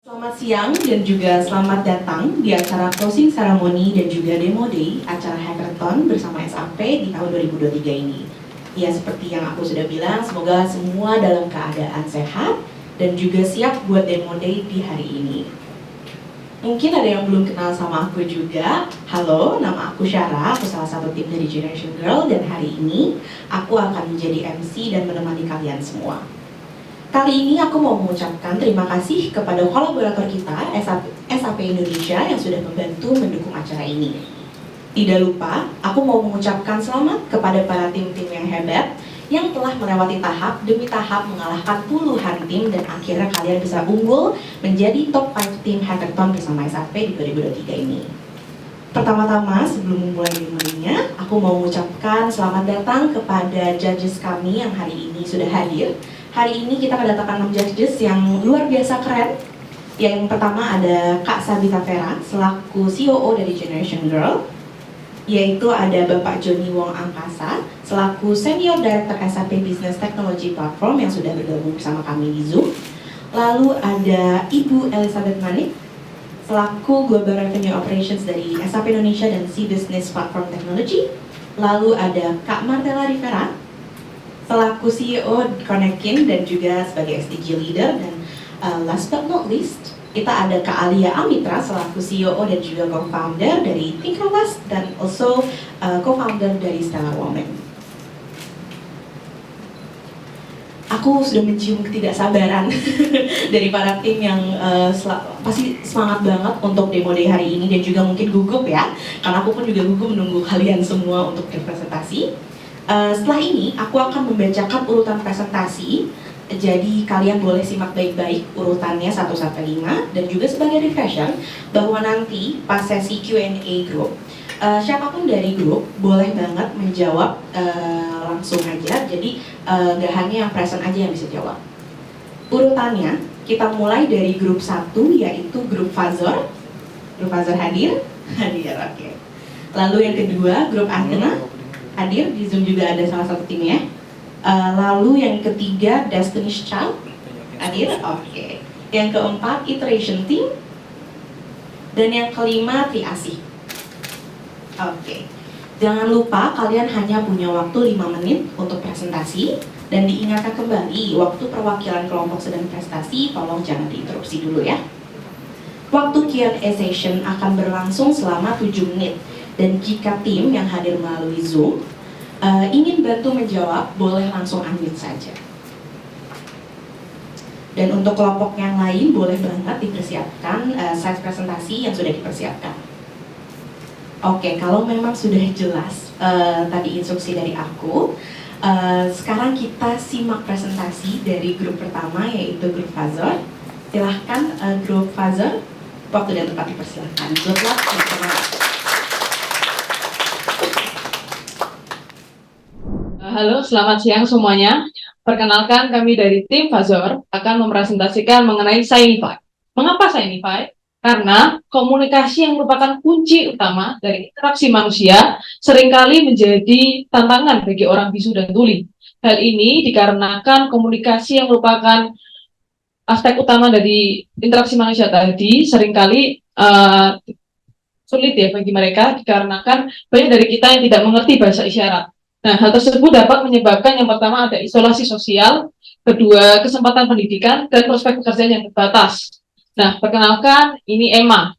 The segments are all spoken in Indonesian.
Selamat siang dan juga selamat datang di acara closing ceremony dan juga demo day acara hackathon bersama SAP di tahun 2023 ini. Ya, seperti yang aku sudah bilang, semoga semua dalam keadaan sehat dan juga siap buat demo day di hari ini. Mungkin ada yang belum kenal sama aku juga. Halo, nama aku Syara, aku salah satu tim dari Generation Girl, dan hari ini aku akan menjadi MC dan menemani kalian semua. Kali ini aku mau mengucapkan terima kasih kepada kolaborator kita, SAP Indonesia, yang sudah membantu mendukung acara ini. Tidak lupa, aku mau mengucapkan selamat kepada para tim-tim yang hebat yang telah melewati tahap demi tahap mengalahkan puluhan tim dan akhirnya kalian bisa unggul menjadi top 5 tim hackathon bersama SAP di 2023 ini. Pertama-tama, sebelum memulai demo-nya, aku mau mengucapkan selamat datang kepada judges kami yang hari ini sudah hadir. Hari ini kita kedatangan 6 judges yang luar biasa keren. Yang pertama ada Kak Sabita Vera selaku COO dari Generation Girl, yaitu ada Bapak Joni Wong Angkasa selaku Senior Director SAP Business Technology Platform yang sudah bergabung bersama kami di Zoom. Lalu ada Ibu Elizabeth Manik selaku Global Revenue Operations dari SAP Indonesia dan C-Business Platform Technology. Lalu ada Kak Martella Rivera selaku CEO Connectkin dan juga sebagai SDG Leader. Dan last but not least, kita ada Kak Alia Amitra selaku CEO dan juga co-founder dari Thinkerless dan also co-founder dari Stellar Women. Aku sudah mencium ketidaksabaran dari para tim yang pasti semangat banget untuk demo day hari ini dan juga mungkin gugup ya, karena aku pun juga gugup menunggu kalian semua untuk berpresentasi. Setelah ini aku akan membacakan urutan presentasi, jadi kalian boleh simak baik-baik urutannya 1 sampai 5, dan juga sebagai refresher bahwa nanti pas sesi Q&A group, siapapun dari grup boleh banget menjawab langsung aja, jadi gak hanya yang present aja yang bisa jawab. Urutannya kita mulai dari grup 1, yaitu grup Fazor. Grup Fazor hadir? Hadir, oke. Lalu yang kedua grup Athena hadir, di Zoom juga ada salah satu timnya. Lalu yang ketiga Destiny's Child hadir, oke. Yang keempat Iteration Team, dan yang kelima Triasih. Oke. Jangan lupa kalian hanya punya waktu 5 menit untuk presentasi, dan diingatkan kembali waktu perwakilan kelompok sedang prestasi tolong jangan diinterupsi dulu ya. Waktu Q&A session akan berlangsung selama 7 menit. Dan jika tim yang hadir melalui Zoom ingin bantu menjawab, boleh langsung unmute saja. Dan untuk kelompok yang lain, boleh banget dipersiapkan slide presentasi yang sudah dipersiapkan. Oke, kalau memang sudah jelas tadi instruksi dari aku, sekarang kita simak presentasi dari grup pertama, yaitu grup Fazor. Silahkan grup Fazor, waktu dan tempat dipersilahkan. Good luck, teman-teman. Halo, selamat siang semuanya. Perkenalkan, kami dari tim Fazor akan mempresentasikan mengenai Signify. Mengapa Signify? Karena komunikasi yang merupakan kunci utama dari interaksi manusia seringkali menjadi tantangan bagi orang bisu dan tuli. Hal ini dikarenakan komunikasi yang merupakan aspek utama dari interaksi manusia tadi seringkali sulit ya bagi mereka, dikarenakan banyak dari kita yang tidak mengerti bahasa isyarat. Nah, hal tersebut dapat menyebabkan yang pertama ada isolasi sosial, kedua kesempatan pendidikan, dan prospek pekerjaan yang terbatas. Nah, perkenalkan, ini Emma.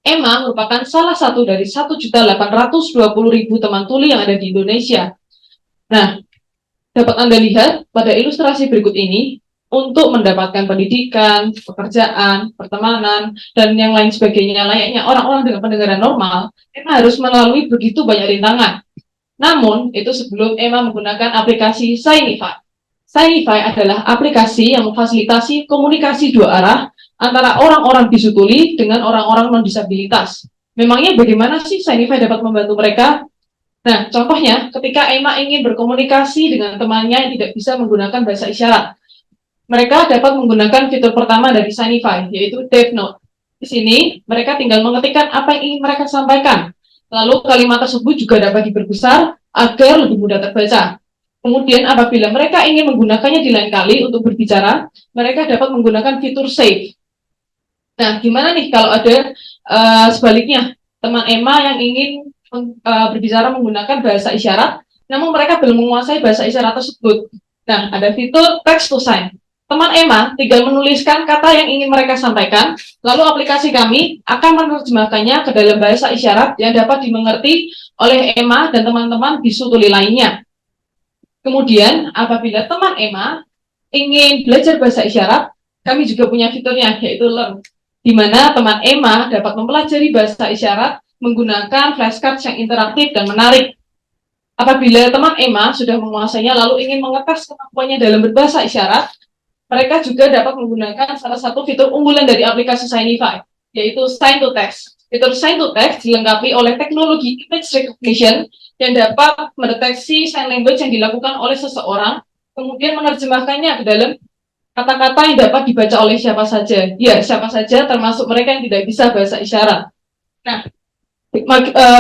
Emma merupakan salah satu dari 1.820.000 teman tuli yang ada di Indonesia. Nah, dapat Anda lihat pada ilustrasi berikut ini, untuk mendapatkan pendidikan, pekerjaan, pertemanan, dan yang lain sebagainya layaknya orang-orang dengan pendengaran normal, Emma harus melalui begitu banyak rintangan. Namun, itu sebelum Emma menggunakan aplikasi Signify. Signify adalah aplikasi yang memfasilitasi komunikasi 2 arah antara orang-orang bisu tuli dengan orang-orang non-disabilitas. Memangnya bagaimana sih Signify dapat membantu mereka? Nah, contohnya ketika Emma ingin berkomunikasi dengan temannya yang tidak bisa menggunakan bahasa isyarat, mereka dapat menggunakan fitur pertama dari Signify, yaitu Deaf Note. Di sini, mereka tinggal mengetikkan apa yang ingin mereka sampaikan. Lalu kalimat tersebut juga dapat diperbesar agar lebih mudah terbaca. Kemudian apabila mereka ingin menggunakannya di lain kali untuk berbicara, mereka dapat menggunakan fitur Save. Nah, gimana nih kalau ada sebaliknya, teman Emma yang ingin berbicara menggunakan bahasa isyarat, namun mereka belum menguasai bahasa isyarat tersebut. Nah, ada fitur text to sign. Teman Emma tinggal menuliskan kata yang ingin mereka sampaikan, lalu aplikasi kami akan menerjemahkannya ke dalam bahasa isyarat yang dapat dimengerti oleh Emma dan teman-teman bisu tuli lainnya. Kemudian, apabila teman Emma ingin belajar bahasa isyarat, kami juga punya fiturnya, yaitu Learn, di mana teman Emma dapat mempelajari bahasa isyarat menggunakan flashcards yang interaktif dan menarik. Apabila teman Emma sudah menguasainya lalu ingin mengetes kemampuannya dalam berbahasa isyarat, mereka juga dapat menggunakan salah satu fitur unggulan dari aplikasi Signify, yaitu Sign to Text. Fitur Sign to Text dilengkapi oleh teknologi image recognition yang dapat mendeteksi sign language yang dilakukan oleh seseorang, kemudian menerjemahkannya ke dalam kata-kata yang dapat dibaca oleh siapa saja. Ya, siapa saja termasuk mereka yang tidak bisa bahasa isyarat. Nah,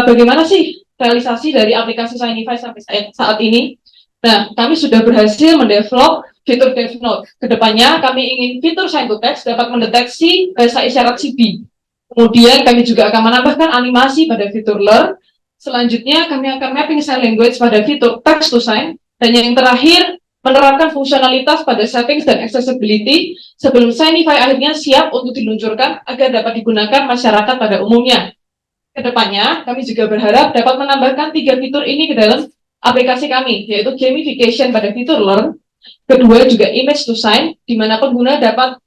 bagaimana sih realisasi dari aplikasi Signify sampai saat ini? Nah, kami sudah berhasil mendevelop fitur DevNote. Kedepannya, kami ingin fitur Sign to Text dapat mendeteksi bahasa isyarat CB. Kemudian, kami juga akan menambahkan animasi pada fitur Learn. Selanjutnya, kami akan mapping sign language pada fitur Text to Sign. Dan yang terakhir, menerapkan fungsionalitas pada settings dan accessibility sebelum Signify akhirnya siap untuk diluncurkan agar dapat digunakan masyarakat pada umumnya. Kedepannya, kami juga berharap dapat menambahkan 3 fitur ini ke dalam aplikasi kami, yaitu gamification pada fitur Learn, kedua juga image to sign, di mana pengguna dapat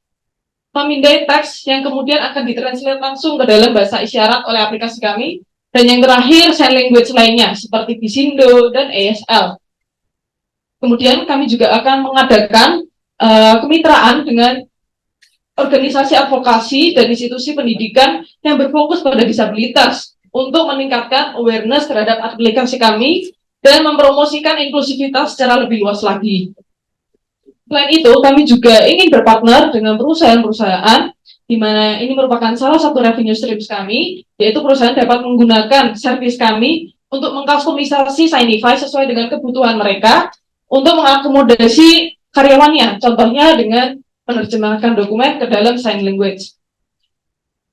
memindai teks yang kemudian akan ditranslate langsung ke dalam bahasa isyarat oleh aplikasi kami, dan yang terakhir sign language lainnya, seperti Bisindo dan ASL. Kemudian kami juga akan mengadakan kemitraan dengan organisasi advokasi dan institusi pendidikan yang berfokus pada disabilitas untuk meningkatkan awareness terhadap aplikasi kami dan mempromosikan inklusivitas secara lebih luas lagi. Selain itu, kami juga ingin berpartner dengan perusahaan-perusahaan di mana ini merupakan salah satu revenue streams kami, yaitu perusahaan dapat menggunakan servis kami untuk mengkustomisasi Signify sesuai dengan kebutuhan mereka untuk mengakomodasi karyawannya, contohnya dengan menerjemahkan dokumen ke dalam sign language.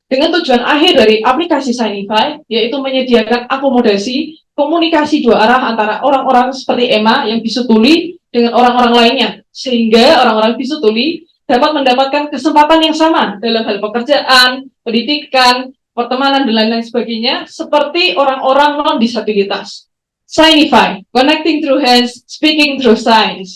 Dengan tujuan akhir dari aplikasi Signify, yaitu menyediakan akomodasi komunikasi dua arah antara orang-orang seperti Emma yang bisu tuli dengan orang-orang lainnya, sehingga orang-orang bisu tuli dapat mendapatkan kesempatan yang sama dalam hal pekerjaan, pendidikan, pertemanan, dan lain-lain sebagainya, seperti orang-orang non-disabilitas. Signify, connecting through hands, speaking through signs.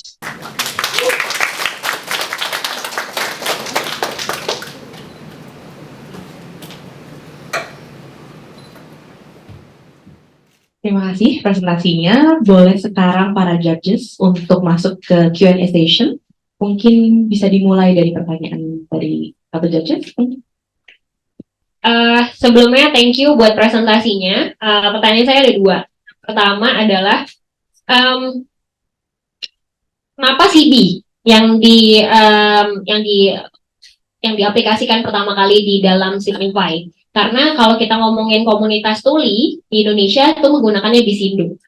Terima kasih presentasinya. Boleh sekarang para judges untuk masuk ke Q&A session. Mungkin bisa dimulai dari pertanyaan dari satu judges. Sebelumnya thank you buat presentasinya. Pertanyaan saya ada 2. Pertama adalah kenapa CB yang diaplikasikan pertama kali di dalam Signify? Karena kalau kita ngomongin komunitas tuli di Indonesia itu menggunakannya Bisindo.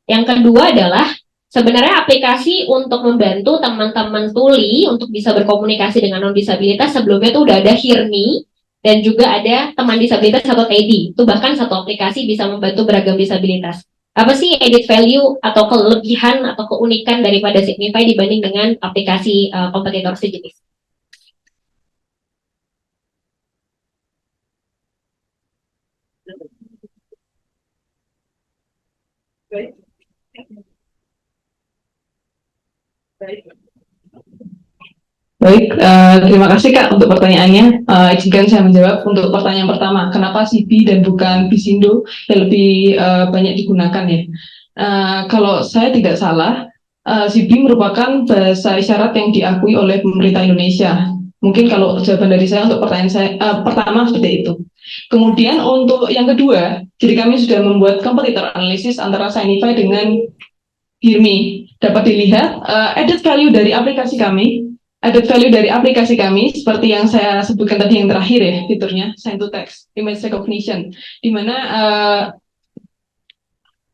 Yang kedua adalah sebenarnya aplikasi untuk membantu teman-teman tuli untuk bisa berkomunikasi dengan non-disabilitas sebelumnya itu udah ada Hirni dan juga ada teman disabilitas atau TEDI. Itu bahkan satu aplikasi bisa membantu beragam disabilitas. Apa sih added value atau kelebihan atau keunikan daripada Signify dibanding dengan aplikasi kompetitor sejenis? Baik, terima kasih Kak untuk pertanyaannya. Izinkan saya menjawab untuk pertanyaan pertama, kenapa CB dan bukan Bisindo yang lebih banyak digunakan ya? Kalau saya tidak salah, CB merupakan bahasa isyarat yang diakui oleh pemerintah Indonesia. Mungkin kalau jawaban dari saya untuk pertanyaan saya pertama seperti itu. Kemudian untuk yang kedua, jadi kami sudah membuat competitor analysis antara Signify dengan Hirmi. Dapat dilihat added value dari aplikasi kami. Added value dari aplikasi kami seperti yang saya sebutkan tadi yang terakhir ya, fiturnya Sign to Text, Image Recognition, di mana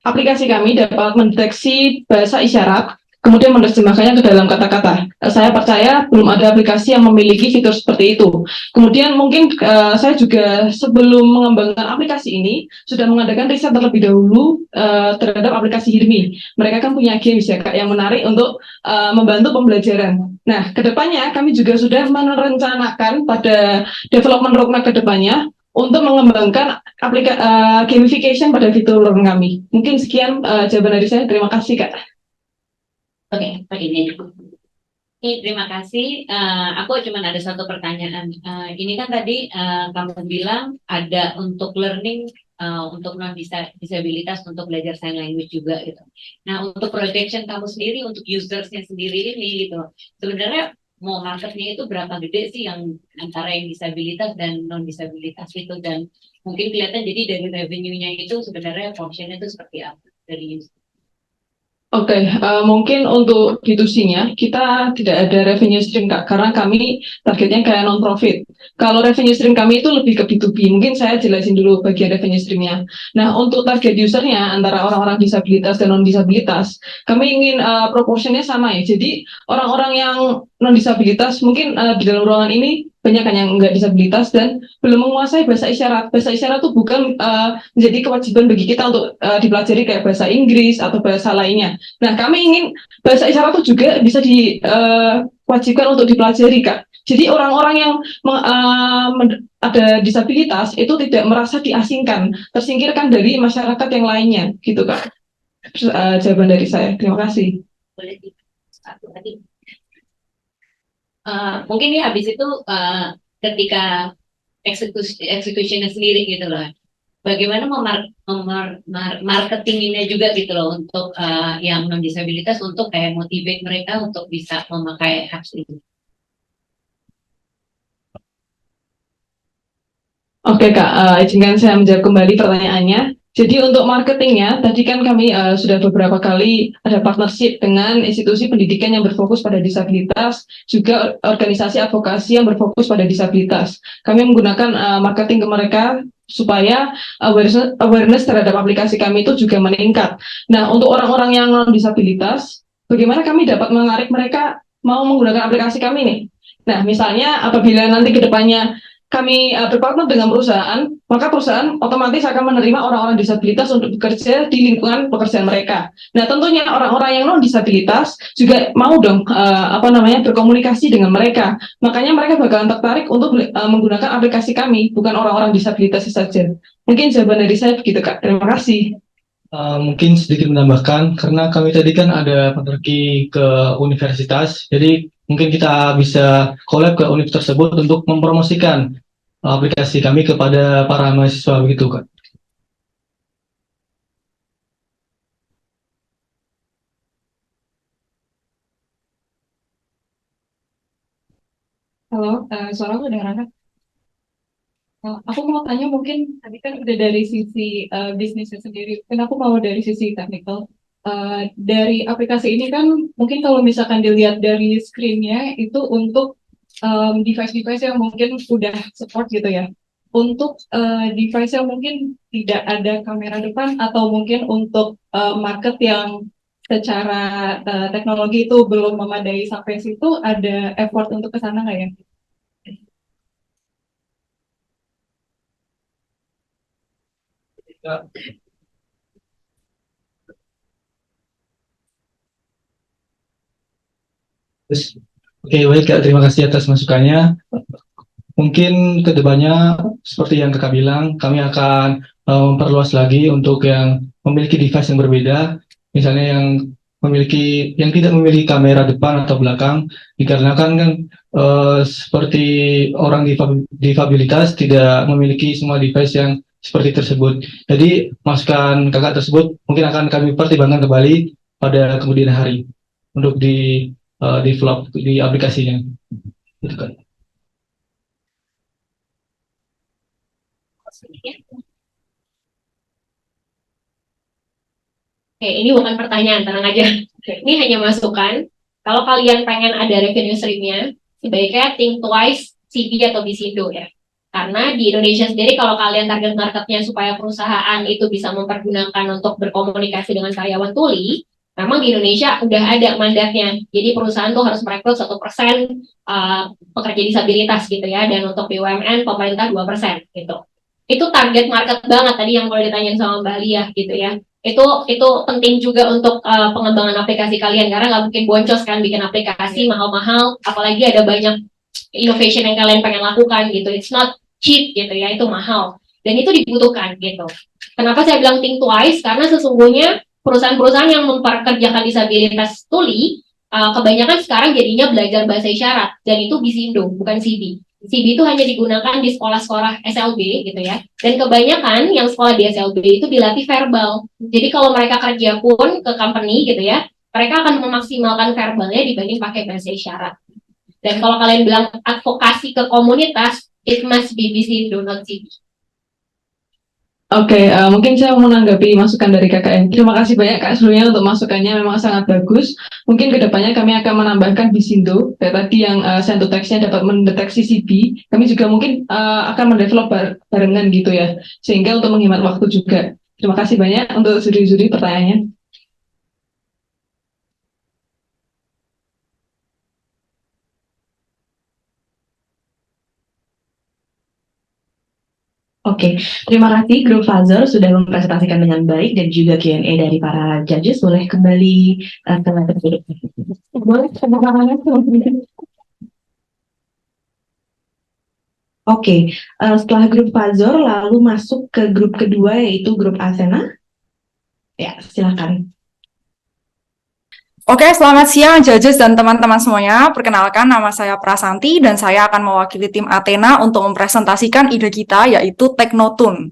aplikasi kami dapat mendeteksi bahasa isyarat kemudian menerjemahkannya ke dalam kata-kata. Saya percaya belum ada aplikasi yang memiliki fitur seperti itu. Kemudian mungkin saya juga sebelum mengembangkan aplikasi ini sudah mengadakan riset terlebih dahulu terhadap aplikasi Hirmi. Mereka kan punya games ya Kak yang menarik untuk membantu pembelajaran. Nah, kedepannya kami juga sudah merencanakan pada development roadmap kedepannya untuk mengembangkan gamification pada fitur kami. Mungkin sekian jawaban dari saya. Terima kasih Kak. Oke, begini. Terima kasih. Aku cuma ada satu pertanyaan. Ini kan tadi kamu bilang ada untuk learning untuk non disabilitas untuk belajar sign language juga gitu. Nah, untuk projection kamu sendiri untuk usersnya sendiri ini gitu. Sebenarnya mau marketnya itu berapa gede sih yang antara yang disabilitas dan non disabilitas itu, dan mungkin kelihatan jadi dari revenue-nya itu sebenarnya portionnya itu seperti apa dari user? Oke, mungkin untuk B2C-nya, kita tidak ada revenue stream, Kak, karena kami targetnya kayak non-profit. Kalau revenue stream kami itu lebih ke B2B, mungkin saya jelasin dulu bagian revenue stream-nya. Nah, untuk target user-nya, antara orang-orang disabilitas dan non-disabilitas, kami ingin proportionnya sama ya. Jadi, orang-orang yang non-disabilitas, mungkin di dalam ruangan ini, banyak kan yang nggak disabilitas dan belum menguasai bahasa isyarat. Bahasa isyarat itu bukan menjadi kewajiban bagi kita untuk dipelajari kayak bahasa Inggris atau bahasa lainnya. Nah, kami ingin bahasa isyarat itu juga bisa diwajibkan untuk dipelajari, Kak. Jadi orang-orang yang ada disabilitas itu tidak merasa diasingkan, tersingkirkan dari masyarakat yang lainnya, gitu, Kak. Jawaban dari saya. Terima kasih. Boleh satu tadi. Mungkin ya habis itu ketika executionnya sendiri gitu loh, bagaimana marketinginnya juga gitu loh untuk yang non disabilitas untuk kayak motivate mereka untuk bisa memakai apps ini. Oke Kak, izinkan saya menjawab kembali pertanyaannya. Jadi untuk marketingnya, tadi kan kami sudah beberapa kali ada partnership dengan institusi pendidikan yang berfokus pada disabilitas, juga organisasi advokasi yang berfokus pada disabilitas. Kami menggunakan marketing ke mereka supaya awareness terhadap aplikasi kami itu juga meningkat. Nah, untuk orang-orang yang non-disabilitas, bagaimana kami dapat menarik mereka mau menggunakan aplikasi kami nih? Nah, misalnya apabila nanti ke depannya kami berpartner dengan perusahaan, maka perusahaan otomatis akan menerima orang-orang disabilitas untuk bekerja di lingkungan pekerjaan mereka. Nah, tentunya orang-orang yang non disabilitas juga mau dong berkomunikasi dengan mereka. Makanya mereka bakalan tertarik untuk menggunakan aplikasi kami, bukan orang-orang disabilitas saja. Mungkin jawaban dari saya begitu Kak. Terima kasih. Mungkin sedikit menambahkan, karena kami tadi kan ada pergi ke universitas, jadi mungkin kita bisa collab ke universitas tersebut untuk mempromosikan aplikasi kami kepada para mahasiswa begitu Kak. Halo, suara aku dengar kan? Aku mau tanya mungkin tadi kan udah dari sisi bisnisnya sendiri, mungkin aku mau dari sisi technical. Dari aplikasi ini kan mungkin kalau misalkan dilihat dari screen-nya itu untuk device-device yang mungkin udah support gitu ya. Untuk device yang mungkin tidak ada kamera depan atau mungkin untuk market yang secara teknologi itu belum memadai sampai situ, ada effort untuk ke sana nggak ya? Oke, baik Kak, terima kasih atas masukannya. Mungkin kedepannya seperti yang Kakak bilang, kami akan memperluas lagi untuk yang memiliki device yang berbeda, misalnya yang tidak memiliki kamera depan atau belakang, dikarenakan kan seperti orang difabilitas tidak memiliki semua device yang seperti tersebut. Jadi masukan Kakak tersebut mungkin akan kami pertimbangkan kembali pada kemudian hari untuk develop di aplikasinya. Gitu kan. Oke, ini bukan pertanyaan, tenang aja. Ini hanya masukan. Kalau kalian pengen ada revenue stream-nya, sebaiknya think twice CV atau Bisindo ya. Karena di Indonesia sendiri kalau kalian target marketnya supaya perusahaan itu bisa mempergunakan untuk berkomunikasi dengan karyawan tuli, Memang di Indonesia udah ada mandatnya, jadi perusahaan tuh harus merekrut 1% pekerja disabilitas gitu ya, dan untuk BUMN pemerintah 2% gitu. Itu target market banget tadi yang kalau ditanyain sama Mbak Lia gitu ya. Itu penting juga untuk pengembangan aplikasi kalian, karena nggak mungkin boncos kan bikin aplikasi mahal-mahal, apalagi ada banyak innovation yang kalian pengen lakukan gitu. It's not cheap gitu ya, itu mahal dan itu dibutuhkan gitu. Kenapa saya bilang think twice? Karena sesungguhnya perusahaan-perusahaan yang memperkerjakan disabilitas tuli kebanyakan sekarang jadinya belajar bahasa isyarat, dan itu Bisindo bukan CB. CB itu hanya digunakan di sekolah-sekolah SLB gitu ya, dan kebanyakan yang sekolah di SLB itu dilatih verbal. Jadi kalau mereka kerja pun ke company gitu ya, mereka akan memaksimalkan verbalnya dibanding pakai bahasa isyarat. Dan kalau kalian bilang advokasi ke komunitas, it must be Bisindo, not CB. Oke, mungkin saya mau menanggapi masukan dari KKN. Terima kasih banyak Kak Srunya untuk masukannya, memang sangat bagus. Mungkin kedepannya kami akan menambahkan Bisindo, kayak tadi yang send to text-nya dapat mendeteksi CB. Kami juga mungkin akan mendevelop barengan gitu ya, sehingga untuk menghemat waktu juga. Terima kasih banyak untuk sudi-sudi pertanyaannya. Oke, terima kasih Grup Fazor sudah mempresentasikan dengan baik dan juga Q&A dari para judges. Boleh kembali ke materi. Boleh, Oke, setelah Grup Fazor lalu masuk ke grup kedua yaitu Grup Athena. Ya, silakan. Oke, selamat siang judges dan teman-teman semuanya. Perkenalkan, nama saya Prasanti dan saya akan mewakili tim Athena untuk mempresentasikan ide kita, yaitu Teknotun.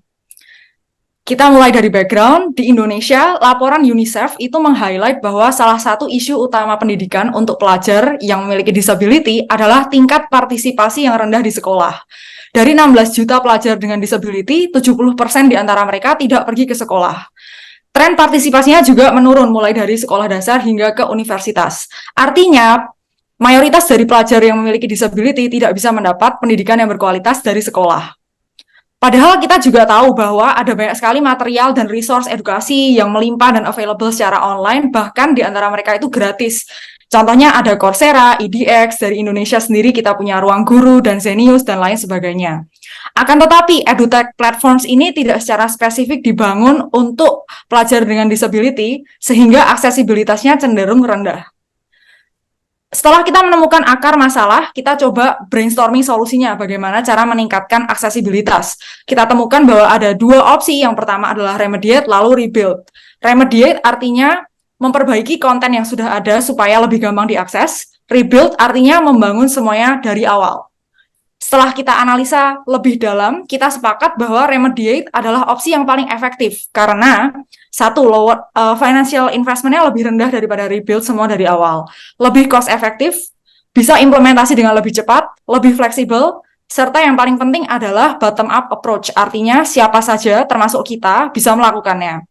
Kita mulai dari background. Di Indonesia, laporan UNICEF itu meng-highlight bahwa salah satu isu utama pendidikan untuk pelajar yang memiliki disability adalah tingkat partisipasi yang rendah di sekolah. Dari 16 juta pelajar dengan disability, 70% di antara mereka tidak pergi ke sekolah. Tren partisipasinya juga menurun mulai dari sekolah dasar hingga ke universitas. Artinya, mayoritas dari pelajar yang memiliki disability tidak bisa mendapat pendidikan yang berkualitas dari sekolah. Padahal kita juga tahu bahwa ada banyak sekali material dan resource edukasi yang melimpah dan available secara online, bahkan di antara mereka itu gratis. Contohnya ada Coursera, EDX, dari Indonesia sendiri kita punya Ruang Guru, dan Zenius, dan lain sebagainya. Akan tetapi, edutech platforms ini tidak secara spesifik dibangun untuk pelajar dengan disability, sehingga aksesibilitasnya cenderung rendah. Setelah kita menemukan akar masalah, kita coba brainstorming solusinya, bagaimana cara meningkatkan aksesibilitas. Kita temukan bahwa ada dua opsi, yang pertama adalah remediate, lalu rebuild. Remediate artinya memperbaiki konten yang sudah ada supaya lebih gampang diakses. Rebuild artinya membangun semuanya dari awal. Setelah kita analisa lebih dalam, kita sepakat bahwa remediate adalah opsi yang paling efektif karena satu, financial investment-nya lebih rendah daripada rebuild semua dari awal. Lebih cost efektif, bisa implementasi dengan lebih cepat, lebih fleksibel, serta yang paling penting adalah bottom up approach. Artinya siapa saja termasuk kita bisa melakukannya.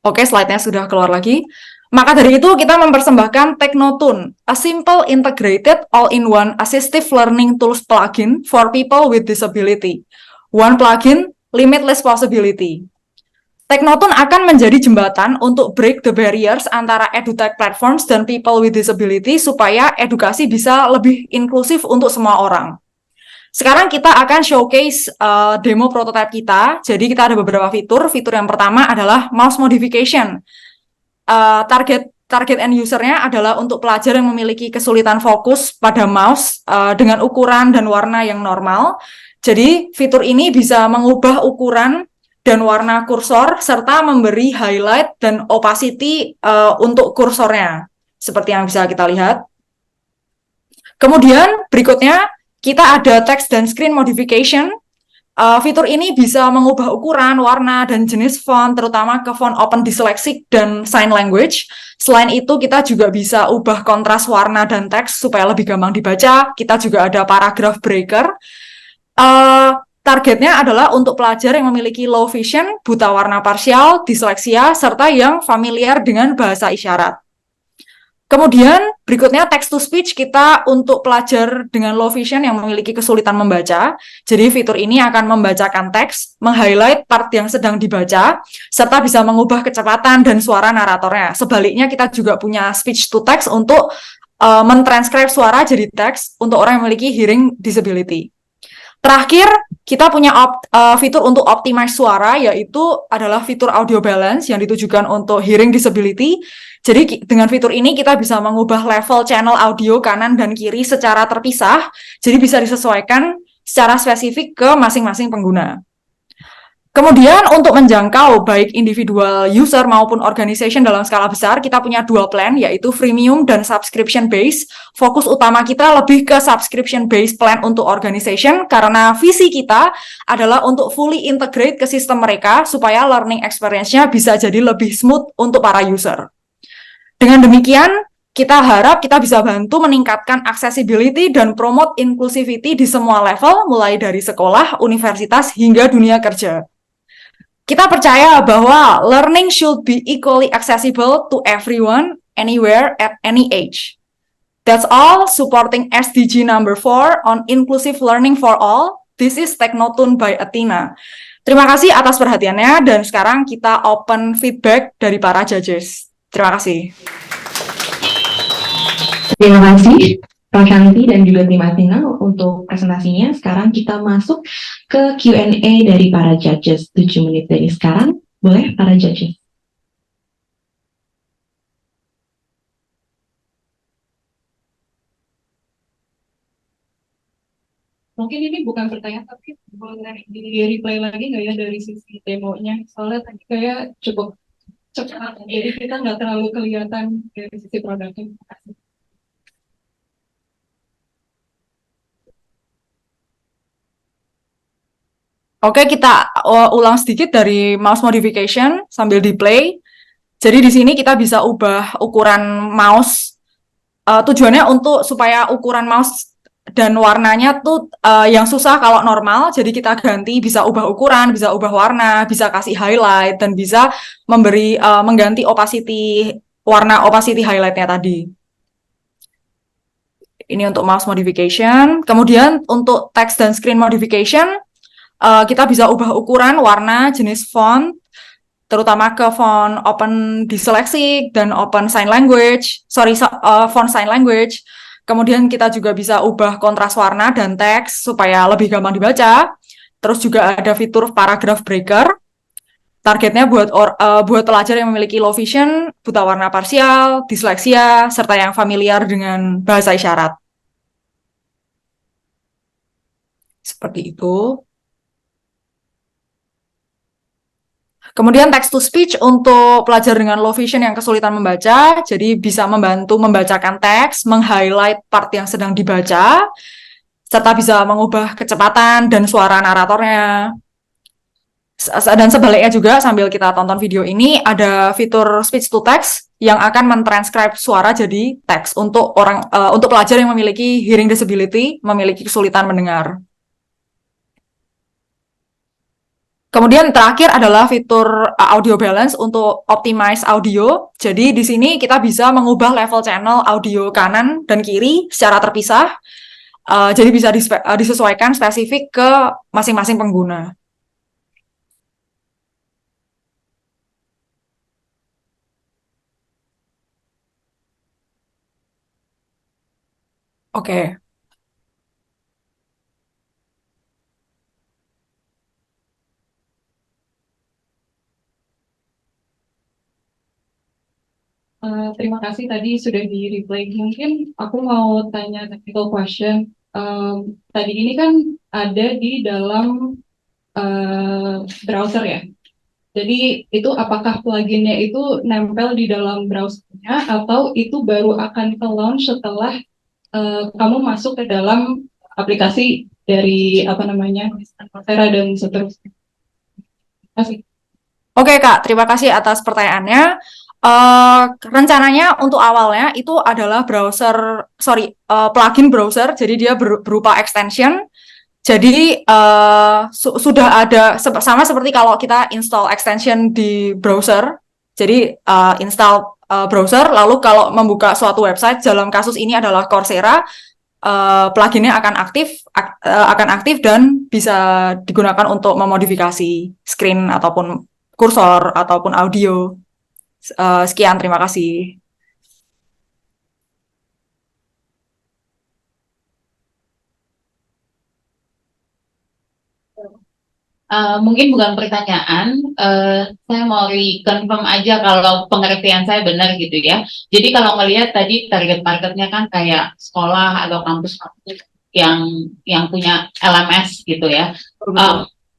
Oke, slide-nya sudah keluar lagi. Maka dari itu kita mempersembahkan Teknotun, a simple integrated all-in-one assistive learning tools plugin for people with disability. One plugin, limitless possibility. Teknotun akan menjadi jembatan untuk break the barriers antara edutech platforms dan people with disability supaya edukasi bisa lebih inklusif untuk semua orang. Sekarang kita akan showcase demo prototype kita. Jadi kita ada beberapa fitur. Fitur yang pertama adalah mouse modification. Target end user-nya adalah untuk pelajar yang memiliki kesulitan fokus pada mouse dengan ukuran dan warna yang normal. Jadi fitur ini bisa mengubah ukuran dan warna kursor serta memberi highlight dan opacity untuk kursornya, seperti yang bisa kita lihat. Kemudian berikutnya kita ada text dan screen modification. Fitur ini bisa mengubah ukuran, warna, dan jenis font, terutama ke font Open Dyslexic dan Sign Language. Selain itu, kita juga bisa ubah kontras warna dan teks supaya lebih gampang dibaca. Kita juga ada paragraph breaker. Targetnya adalah untuk pelajar yang memiliki low vision, buta warna parsial, disleksia, serta yang familiar dengan bahasa isyarat. Kemudian berikutnya text to speech kita untuk pelajar dengan low vision yang memiliki kesulitan membaca. Jadi fitur ini akan membacakan teks, meng-highlight part yang sedang dibaca, serta bisa mengubah kecepatan dan suara naratornya. Sebaliknya kita juga punya speech to text untuk mentranskrip suara jadi teks untuk orang yang memiliki hearing disability. Terakhir, kita punya fitur untuk optimize suara, yaitu adalah fitur audio balance yang ditujukan untuk hearing disability. Jadi dengan fitur ini kita bisa mengubah level channel audio kanan dan kiri secara terpisah, jadi bisa disesuaikan secara spesifik ke masing-masing pengguna. Kemudian untuk menjangkau baik individual user maupun organization dalam skala besar, kita punya dua plan, yaitu freemium dan subscription base. Fokus utama kita lebih ke subscription base plan untuk organization, karena visi kita adalah untuk fully integrate ke sistem mereka, supaya learning experience-nya bisa jadi lebih smooth untuk para user. Dengan demikian, kita harap kita bisa bantu meningkatkan accessibility dan promote inclusivity di semua level, mulai dari sekolah, universitas, hingga dunia kerja. Kita percaya bahwa learning should be equally accessible to everyone, anywhere, at any age. That's all, supporting SDG number 4 on inclusive learning for all. This is Teknotun by Athena. Terima kasih atas perhatiannya, dan sekarang kita open feedback dari para judges. Terima kasih. Terima kasih Prashanti dan juga tim Athena untuk presentasinya. Sekarang kita masuk ke Q&A dari para judges. 7 menit dari sekarang, boleh para judges. Mungkin ini bukan pertanyaan, tapi boleh di-replay lagi nggak ya dari sisi demonya? Soalnya tadi kayak cukup cepat, jadi kita nggak terlalu kelihatan dari sisi produknya. Terima kasih. Oke, kita ulang sedikit dari mouse modification sambil di play. Jadi di sini kita bisa ubah ukuran mouse. Tujuannya untuk supaya ukuran mouse dan warnanya tuh yang susah kalau normal, jadi kita ganti, bisa ubah ukuran, bisa ubah warna, bisa kasih highlight, dan bisa memberi mengganti warna opacity highlightnya tadi. Ini untuk mouse modification. Kemudian untuk text dan screen modification, kita bisa ubah ukuran, warna, jenis font, terutama ke font Open Dyslexic dan Open Sign Language, font Sign Language. Kemudian kita juga bisa ubah kontras warna dan teks supaya lebih gampang dibaca. Terus juga ada fitur paragraph breaker. Targetnya buat pelajar yang memiliki low vision, buta warna parsial, disleksia, serta yang familiar dengan bahasa isyarat. Seperti itu. Kemudian text to speech untuk pelajar dengan low vision yang kesulitan membaca, jadi bisa membantu membacakan teks, meng-highlight part yang sedang dibaca, serta bisa mengubah kecepatan dan suara naratornya. Dan sebaliknya juga, sambil kita tonton video ini, ada fitur speech to text yang akan mentranskrip suara jadi teks untuk pelajar yang memiliki hearing disability, memiliki kesulitan mendengar. Kemudian terakhir adalah fitur audio balance untuk optimize audio. Jadi di sini kita bisa mengubah level channel audio kanan dan kiri secara terpisah. Jadi bisa disesuaikan spesifik ke masing-masing pengguna. Oke. Terima kasih tadi sudah di-replay. Mungkin aku mau tanya technical question. Tadi ini kan ada di dalam browser ya. Jadi itu apakah pluginnya itu nempel di dalam browsernya atau itu baru akan ke-launch setelah kamu masuk ke dalam aplikasi dari Coursera dan seterusnya? Terima kasih. Oke Kak, terima kasih atas pertanyaannya. Rencananya untuk awalnya itu adalah plugin browser, jadi dia berupa extension. Jadi sudah ada sama seperti kalau kita install extension di browser. Jadi install browser, lalu kalau membuka suatu website, dalam kasus ini adalah Coursera, pluginnya akan aktif dan bisa digunakan untuk memodifikasi screen ataupun kursor ataupun audio. Sekian, terima kasih. Mungkin bukan pertanyaan, saya mau reconfirm aja kalau pengertian saya benar gitu ya. Jadi kalau ngelihat tadi target marketnya kan kayak sekolah atau kampus-kampus yang punya LMS gitu ya.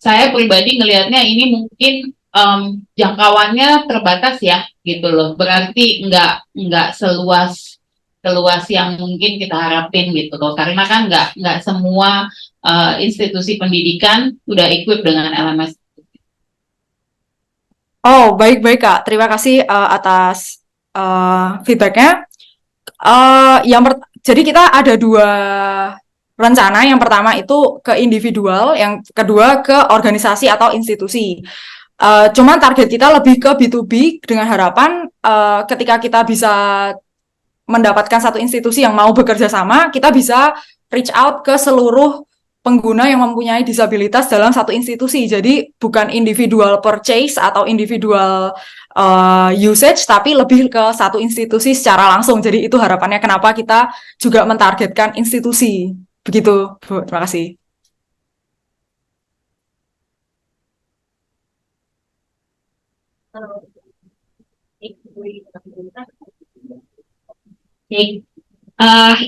Saya pribadi ngelihatnya ini mungkin jangkauannya terbatas ya gitu loh. Berarti nggak seluas yang mungkin kita harapin gitu loh. Karena kan nggak semua institusi pendidikan udah equip dengan LMS. Oh, baik-baik Kak. Terima kasih atas feedbacknya. Jadi kita ada dua rencana. Yang pertama itu ke individual, yang kedua ke organisasi atau institusi. Cuman target kita lebih ke B2B dengan harapan ketika kita bisa mendapatkan satu institusi yang mau bekerja sama, kita bisa reach out ke seluruh pengguna yang mempunyai disabilitas dalam satu institusi. Jadi bukan individual purchase atau individual usage, tapi lebih ke satu institusi secara langsung. Jadi itu harapannya kenapa kita juga mentargetkan institusi. Begitu, Bu. Terima kasih.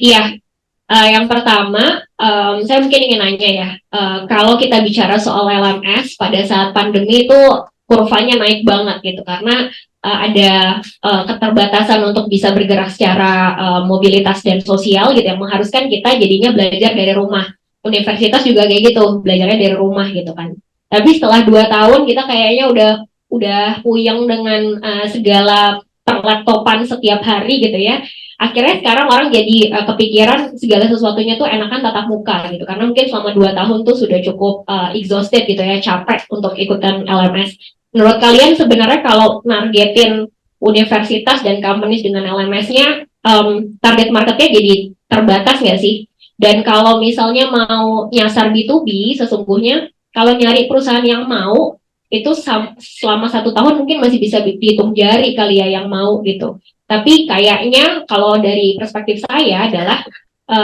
Iya. Yang pertama, saya mungkin ingin nanya ya, kalau kita bicara soal LMS pada saat pandemi itu kurvanya naik banget gitu, karena ada keterbatasan untuk bisa bergerak secara mobilitas dan sosial gitu, yang mengharuskan kita jadinya belajar dari rumah. Universitas juga kayak gitu, belajarnya dari rumah gitu kan. Tapi setelah 2 tahun kita kayaknya udah puyeng dengan segala perlaptopan setiap hari gitu ya. Akhirnya sekarang orang jadi kepikiran segala sesuatunya tuh enakan tatap muka gitu, karena mungkin selama 2 tahun tuh sudah cukup exhausted gitu ya, capek untuk ikutan LMS. Menurut kalian sebenarnya kalau nargetin universitas dan companies dengan LMS-nya, target marketnya jadi terbatas nggak sih? Dan kalau misalnya mau nyasar B2B, sesungguhnya kalau nyari perusahaan yang mau, itu selama 1 tahun mungkin masih bisa dihitung jari kali ya yang mau gitu. Tapi kayaknya kalau dari perspektif saya adalah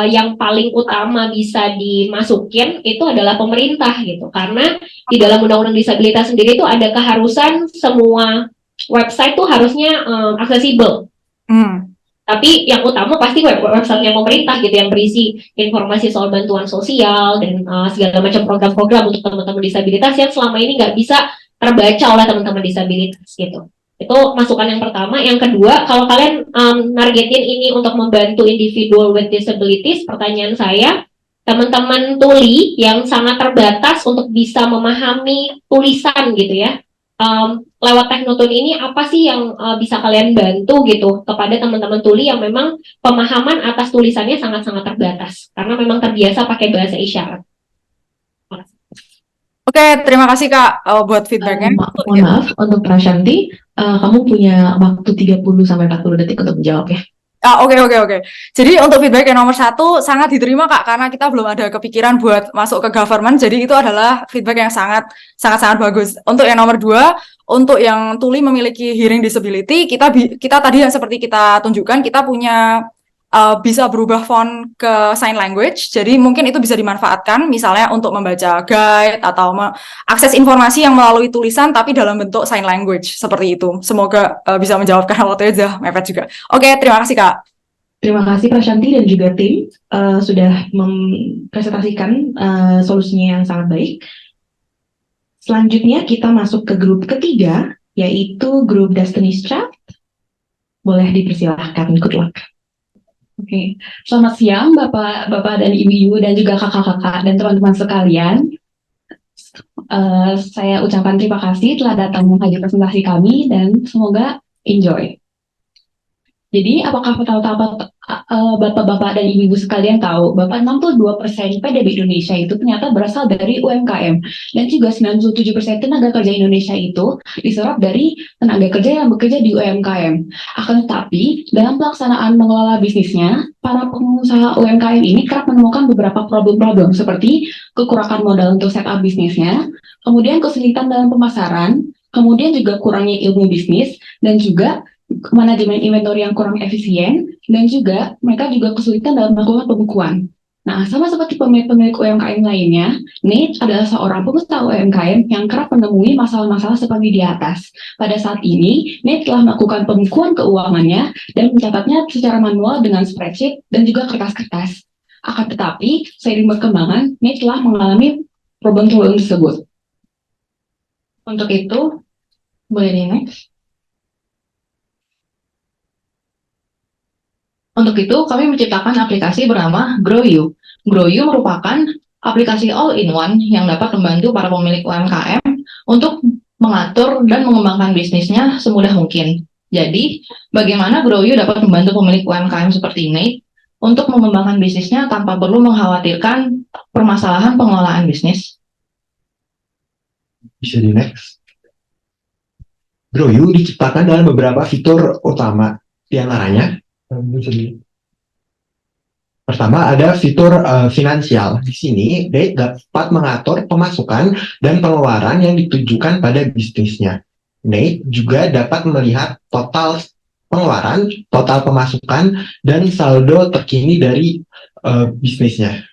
yang paling utama bisa dimasukin itu adalah pemerintah gitu. Karena di dalam Undang-Undang Disabilitas sendiri itu ada keharusan semua website tuh harusnya aksesibel. Tapi yang utama pasti website-nya pemerintah gitu, yang berisi informasi soal bantuan sosial dan segala macam program-program untuk teman-teman disabilitas yang selama ini nggak bisa terbaca oleh teman-teman disabilitas gitu. Itu masukan yang pertama. Yang kedua, kalau kalian nargetin ini untuk membantu individual with disabilities, pertanyaan saya, teman-teman tuli yang sangat terbatas untuk bisa memahami tulisan gitu ya, lewat Teknotun ini apa sih yang bisa kalian bantu gitu kepada teman-teman tuli yang memang pemahaman atas tulisannya sangat-sangat terbatas karena memang terbiasa pakai bahasa isyarat. Oke, terima kasih Kak buat feedbacknya. Mohon maaf, untuk Prashanti, kamu punya waktu 30-40 detik untuk menjawab ya. Oke. Jadi untuk feedback yang nomor 1 sangat diterima Kak, karena kita belum ada kepikiran buat masuk ke government. Jadi itu adalah feedback yang sangat bagus. Untuk yang nomor 2, untuk yang tuli memiliki hearing disability, kita tadi yang seperti kita tunjukkan, kita punya bisa berubah font ke sign language. Jadi mungkin itu bisa dimanfaatkan misalnya untuk membaca guide atau akses informasi yang melalui tulisan tapi dalam bentuk sign language seperti itu. Semoga bisa menjawab, karena waktunya sudah mepet juga. Oke, terima kasih Kak. Terima kasih Prashanti dan juga tim sudah mempresentasikan solusinya yang sangat baik. Selanjutnya kita masuk ke grup ketiga, yaitu grup Destiny's Child. Boleh dipersilahkan, good luck. Oke, selamat siang Bapak dan Ibu-Ibu dan juga kakak-kakak dan teman-teman sekalian. Saya ucapkan terima kasih telah datang menghadiri presentasi kami dan semoga enjoy. Jadi, apakah bapak-bapak dan ibu-ibu sekalian tahu bahwa 62% PDB Indonesia itu ternyata berasal dari UMKM dan juga 97% tenaga kerja Indonesia itu diserap dari tenaga kerja yang bekerja di UMKM. Akan tetapi, dalam pelaksanaan mengelola bisnisnya, para pengusaha UMKM ini kerap menemukan beberapa problem-problem seperti kekurangan modal untuk setup bisnisnya, kemudian kesulitan dalam pemasaran, kemudian juga kurangnya ilmu bisnis, dan juga manajemen inventory yang kurang efisien, dan juga mereka juga kesulitan dalam melakukan pembukuan. Nah, sama seperti pemilik-pemilik UMKM lainnya, Nate adalah seorang pengusaha UMKM yang kerap menemui masalah-masalah seperti di atas. Pada saat ini, Nate telah melakukan pembukuan keuangannya dan mencatatnya secara manual dengan spreadsheet dan juga kertas-kertas. Akan tetapi, seiring berkembangan, Nate telah mengalami problem-problem tersebut. Untuk itu, boleh di next. Untuk itu, kami menciptakan aplikasi bernama GrowYou. GrowYou merupakan aplikasi all-in-one yang dapat membantu para pemilik UMKM untuk mengatur dan mengembangkan bisnisnya semudah mungkin. Jadi, bagaimana GrowYou dapat membantu pemilik UMKM seperti Nate untuk mengembangkan bisnisnya tanpa perlu mengkhawatirkan permasalahan pengelolaan bisnis? Bisa di next. GrowYou diciptakan dalam beberapa fitur utama, di antaranya pertama ada fitur finansial. Di sini Nate dapat mengatur pemasukan dan pengeluaran yang ditujukan pada bisnisnya. Nate juga dapat melihat total pengeluaran, total pemasukan, dan saldo terkini dari bisnisnya.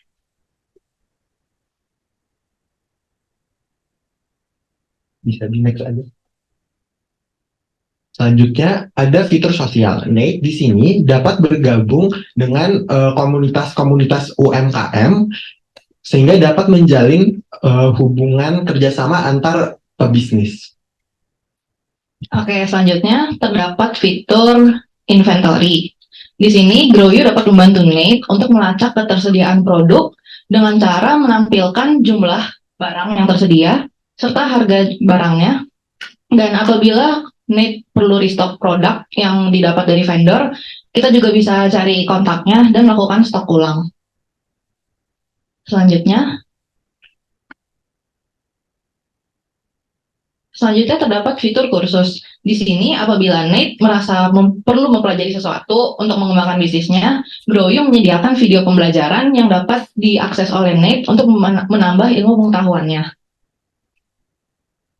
Bisa di next aja. Selanjutnya ada fitur sosial. Nate di sini dapat bergabung dengan komunitas-komunitas UMKM sehingga dapat menjalin hubungan kerjasama antar pebisnis. Oke, selanjutnya terdapat fitur inventory. Di sini GrowYou dapat membantu Nate untuk melacak ketersediaan produk dengan cara menampilkan jumlah barang yang tersedia serta harga barangnya. Dan apabila Nate perlu restock produk yang didapat dari vendor, kita juga bisa cari kontaknya dan melakukan stok ulang. Selanjutnya terdapat fitur kursus. Di sini apabila Nate merasa perlu mempelajari sesuatu untuk mengembangkan bisnisnya, GrowYou menyediakan video pembelajaran yang dapat diakses oleh Nate untuk menambah ilmu pengetahuannya.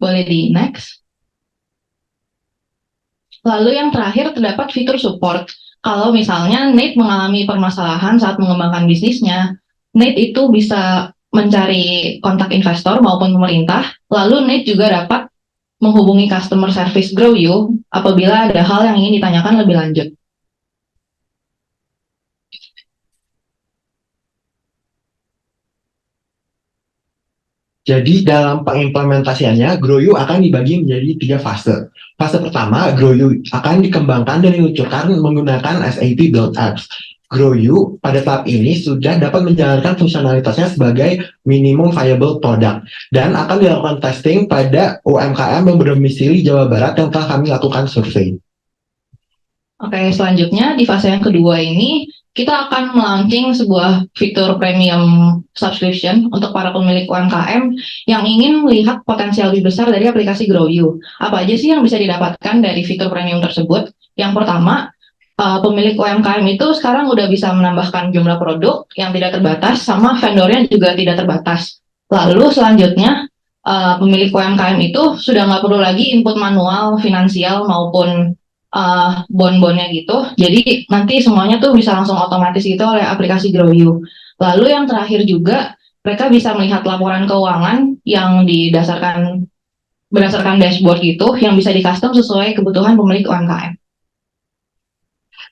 Boleh di next. Lalu yang terakhir terdapat fitur support. Kalau misalnya Nate mengalami permasalahan saat mengembangkan bisnisnya, Nate itu bisa mencari kontak investor maupun pemerintah, lalu Nate juga dapat menghubungi customer service GrowYou apabila ada hal yang ingin ditanyakan lebih lanjut. Jadi dalam pengimplementasiannya, GrowYou akan dibagi menjadi 3 fase. Fase pertama, GrowYou akan dikembangkan dan diluncurkan menggunakan SAP Build Apps. GrowYou pada tahap ini sudah dapat menjalankan fungsionalitasnya sebagai minimum viable product dan akan dilakukan testing pada UMKM yang berdomisili Jawa Barat yang telah kami lakukan survei. Oke, selanjutnya di fase yang kedua ini kita akan melaunching sebuah fitur premium subscription untuk para pemilik UMKM yang ingin melihat potensial lebih besar dari aplikasi GrowYou. Apa aja sih yang bisa didapatkan dari fitur premium tersebut? Yang pertama, pemilik UMKM itu sekarang udah bisa menambahkan jumlah produk yang tidak terbatas, sama vendornya juga tidak terbatas. Lalu selanjutnya, pemilik UMKM itu sudah nggak perlu lagi input manual, finansial, maupun bon-bonnya gitu. Jadi nanti semuanya tuh bisa langsung otomatis gitu oleh aplikasi GrowYou. Lalu yang terakhir juga, mereka bisa melihat laporan keuangan yang berdasarkan dashboard gitu, yang bisa di-custom sesuai kebutuhan pemilik UMKM.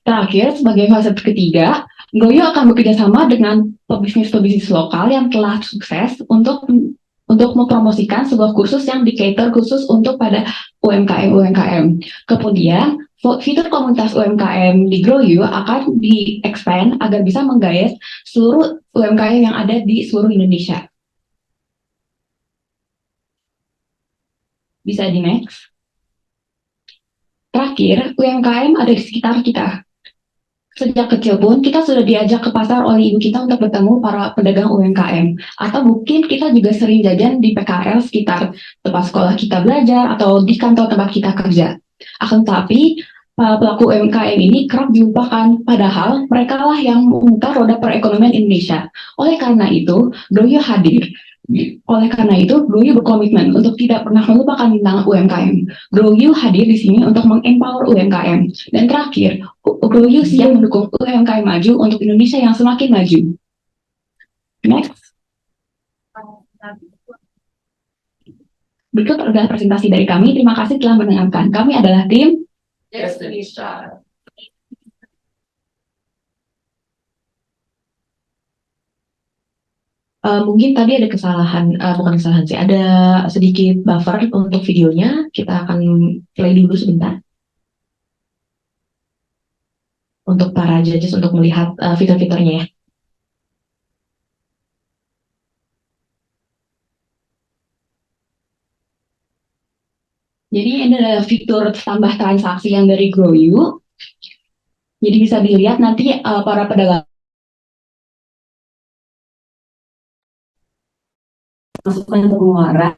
Terakhir, sebagai fase ketiga, GrowYou akan bekerjasama dengan pebisnis-pebisnis lokal yang telah sukses untuk mempromosikan sebuah kursus yang di-cater khusus untuk pada UMKM. Kemudian, fitur komunitas UMKM di GrowYou akan di-expand agar bisa menggayat seluruh UMKM yang ada di seluruh Indonesia. Bisa di next. Terakhir, UMKM ada di sekitar kita. Sejak kecil pun kita sudah diajak ke pasar oleh ibu kita untuk bertemu para pedagang UMKM. Atau mungkin kita juga sering jajan di PKL sekitar tempat sekolah kita belajar atau di kantor tempat kita kerja. Akan tetapi pelaku UMKM ini kerap dilupakan, padahal mereka lah yang memutar roda perekonomian Indonesia. Oleh karena itu, Groyu hadir. Oleh karena itu, Groyu berkomitmen untuk tidak pernah melupakan tentang UMKM. Groyu hadir di sini untuk mengempower UMKM. Dan terakhir, Groyu siap mendukung UMKM maju untuk Indonesia yang semakin maju. Next. Berikut adalah presentasi dari kami. Terima kasih telah mendengarkan. Kami adalah tim Destiny's Child. Mungkin tadi ada kesalahan, bukan kesalahan sih, ada sedikit buffer untuk videonya. Kita akan play dulu sebentar untuk para judges untuk melihat fitur-fiturnya ya. Jadi ini adalah fitur tambah transaksi yang dari Groyu. Jadi bisa dilihat nanti para pedagang masukkan pengeluaran,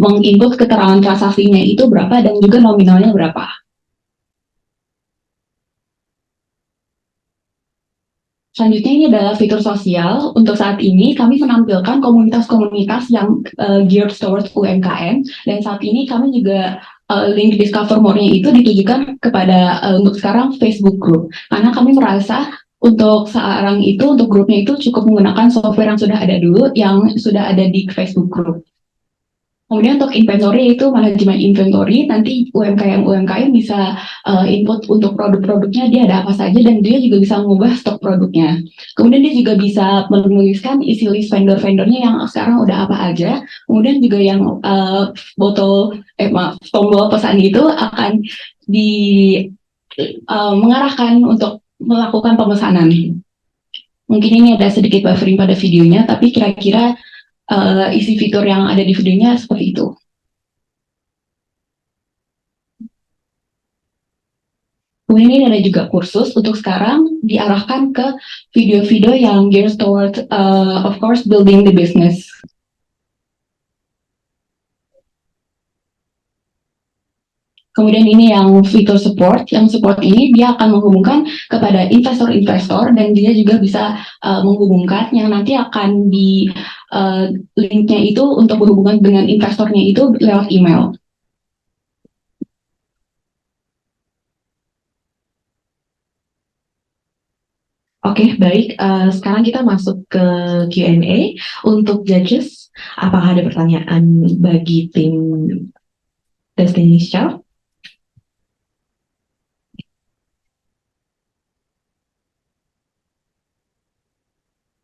menginput keterangan transaksinya itu berapa dan juga nominalnya berapa. Selanjutnya ini adalah fitur sosial. Untuk saat ini kami menampilkan komunitas-komunitas yang geared towards UMKM, dan saat ini kami juga link Discover More-nya itu ditujukan kepada untuk sekarang Facebook Group, karena kami merasa untuk sekarang itu untuk grupnya itu cukup menggunakan software yang sudah ada dulu, yang sudah ada di Facebook Group. Kemudian untuk inventory itu manajemen inventory, nanti UMKM bisa input untuk produk-produknya dia ada apa saja, dan dia juga bisa mengubah stok produknya. Kemudian dia juga bisa menuliskan isi list vendor-vendornya yang sekarang udah apa aja. Kemudian juga yang tombol pesan itu akan mengarahkan untuk melakukan pemesanan. Mungkin ini ada sedikit buffering pada videonya, tapi kira-kira isi fitur yang ada di videonya seperti itu. Kemudian ini ada juga kursus untuk sekarang diarahkan ke video-video yang geared toward, of course, building the business. Kemudian ini yang fitur support, yang support ini dia akan menghubungkan kepada investor-investor, dan dia juga bisa menghubungkan yang nanti akan di linknya itu untuk berhubungan dengan investornya itu lewat email. Oke, baik. Sekarang kita masuk ke Q&A. Untuk judges, apakah ada pertanyaan bagi tim Destiny's Child?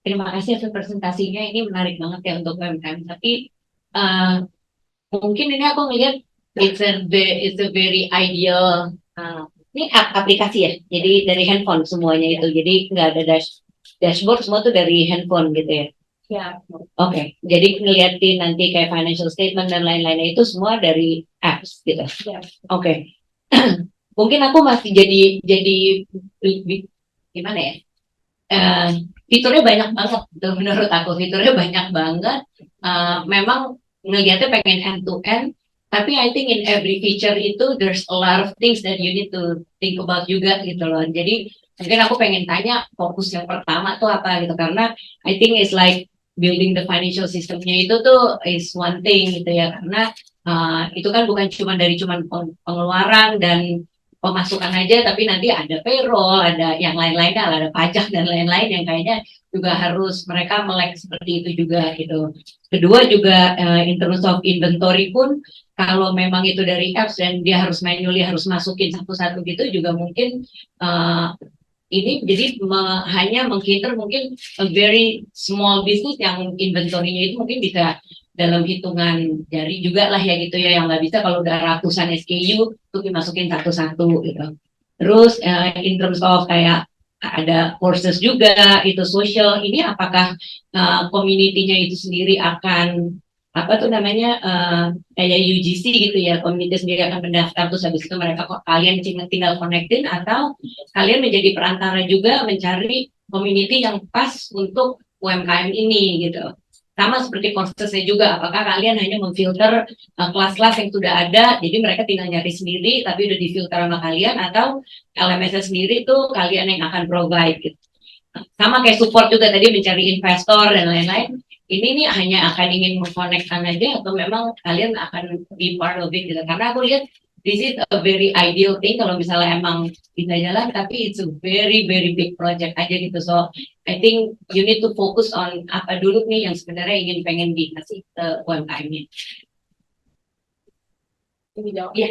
Terima kasih atas presentasinya, ini menarik banget ya untuk UMKM. Tapi mungkin ini aku ngelihat it's a very ideal. Ini aplikasi ya, jadi dari handphone semuanya itu, jadi nggak ada dashboard, semua tuh dari handphone gitu ya. Ya. Oke, jadi ngeliatin nanti kayak financial statement dan lain-lainnya itu semua dari apps gitu. Oke. Mungkin aku masih jadi gimana ya? Fiturnya banyak banget, menurut aku fiturnya banyak banget. Memang ngeliatnya pengen end to end, tapi I think in every feature itu there's a lot of things that you need to think about juga gitu loh. Jadi mungkin aku pengen tanya fokus yang pertama tuh apa gitu, karena I think it's like building the financial systemnya itu tuh is one thing gitu ya, karena itu kan bukan cuma dari pengeluaran dan pemasukan aja, tapi nanti ada payroll, ada yang lain-lainnya, ada pajak dan lain-lain yang kayaknya juga harus mereka melek seperti itu juga gitu. Kedua juga in terms of inventory pun, kalau memang itu dari apps dan dia harus manually harus masukin satu-satu gitu, juga mungkin ini jadi hanya mengcater mungkin a very small business yang inventory-nya itu mungkin bisa dalam hitungan jari juga lah ya gitu ya, yang nggak bisa kalau udah ratusan SKU untuk dimasukin satu-satu gitu. Terus in terms of kayak ada courses juga itu social, ini apakah community-nya itu sendiri akan apa tuh namanya kayak UGC gitu ya, community sendiri akan mendaftar, terus habis itu mereka kok kalian tinggal connectin, atau kalian menjadi perantara juga mencari community yang pas untuk UMKM ini gitu. Sama seperti prosesnya juga, apakah kalian hanya memfilter kelas-kelas yang sudah ada, jadi mereka tinggal nyari sendiri tapi udah difilter sama kalian, atau LMS sendiri tuh kalian yang akan provide gitu. Sama kayak support juga tadi, mencari investor dan lain-lain. Ini nih hanya akan ingin mengkonekkan aja, atau memang kalian akan be part of it gitu. Karena aku lihat this is a very ideal thing kalau misalnya emang bisa jalan, tapi it's a very very big project aja gitu. So I think you need to focus on apa dulu nih yang sebenarnya pengen dikasih ke UMKM-nya. Iya.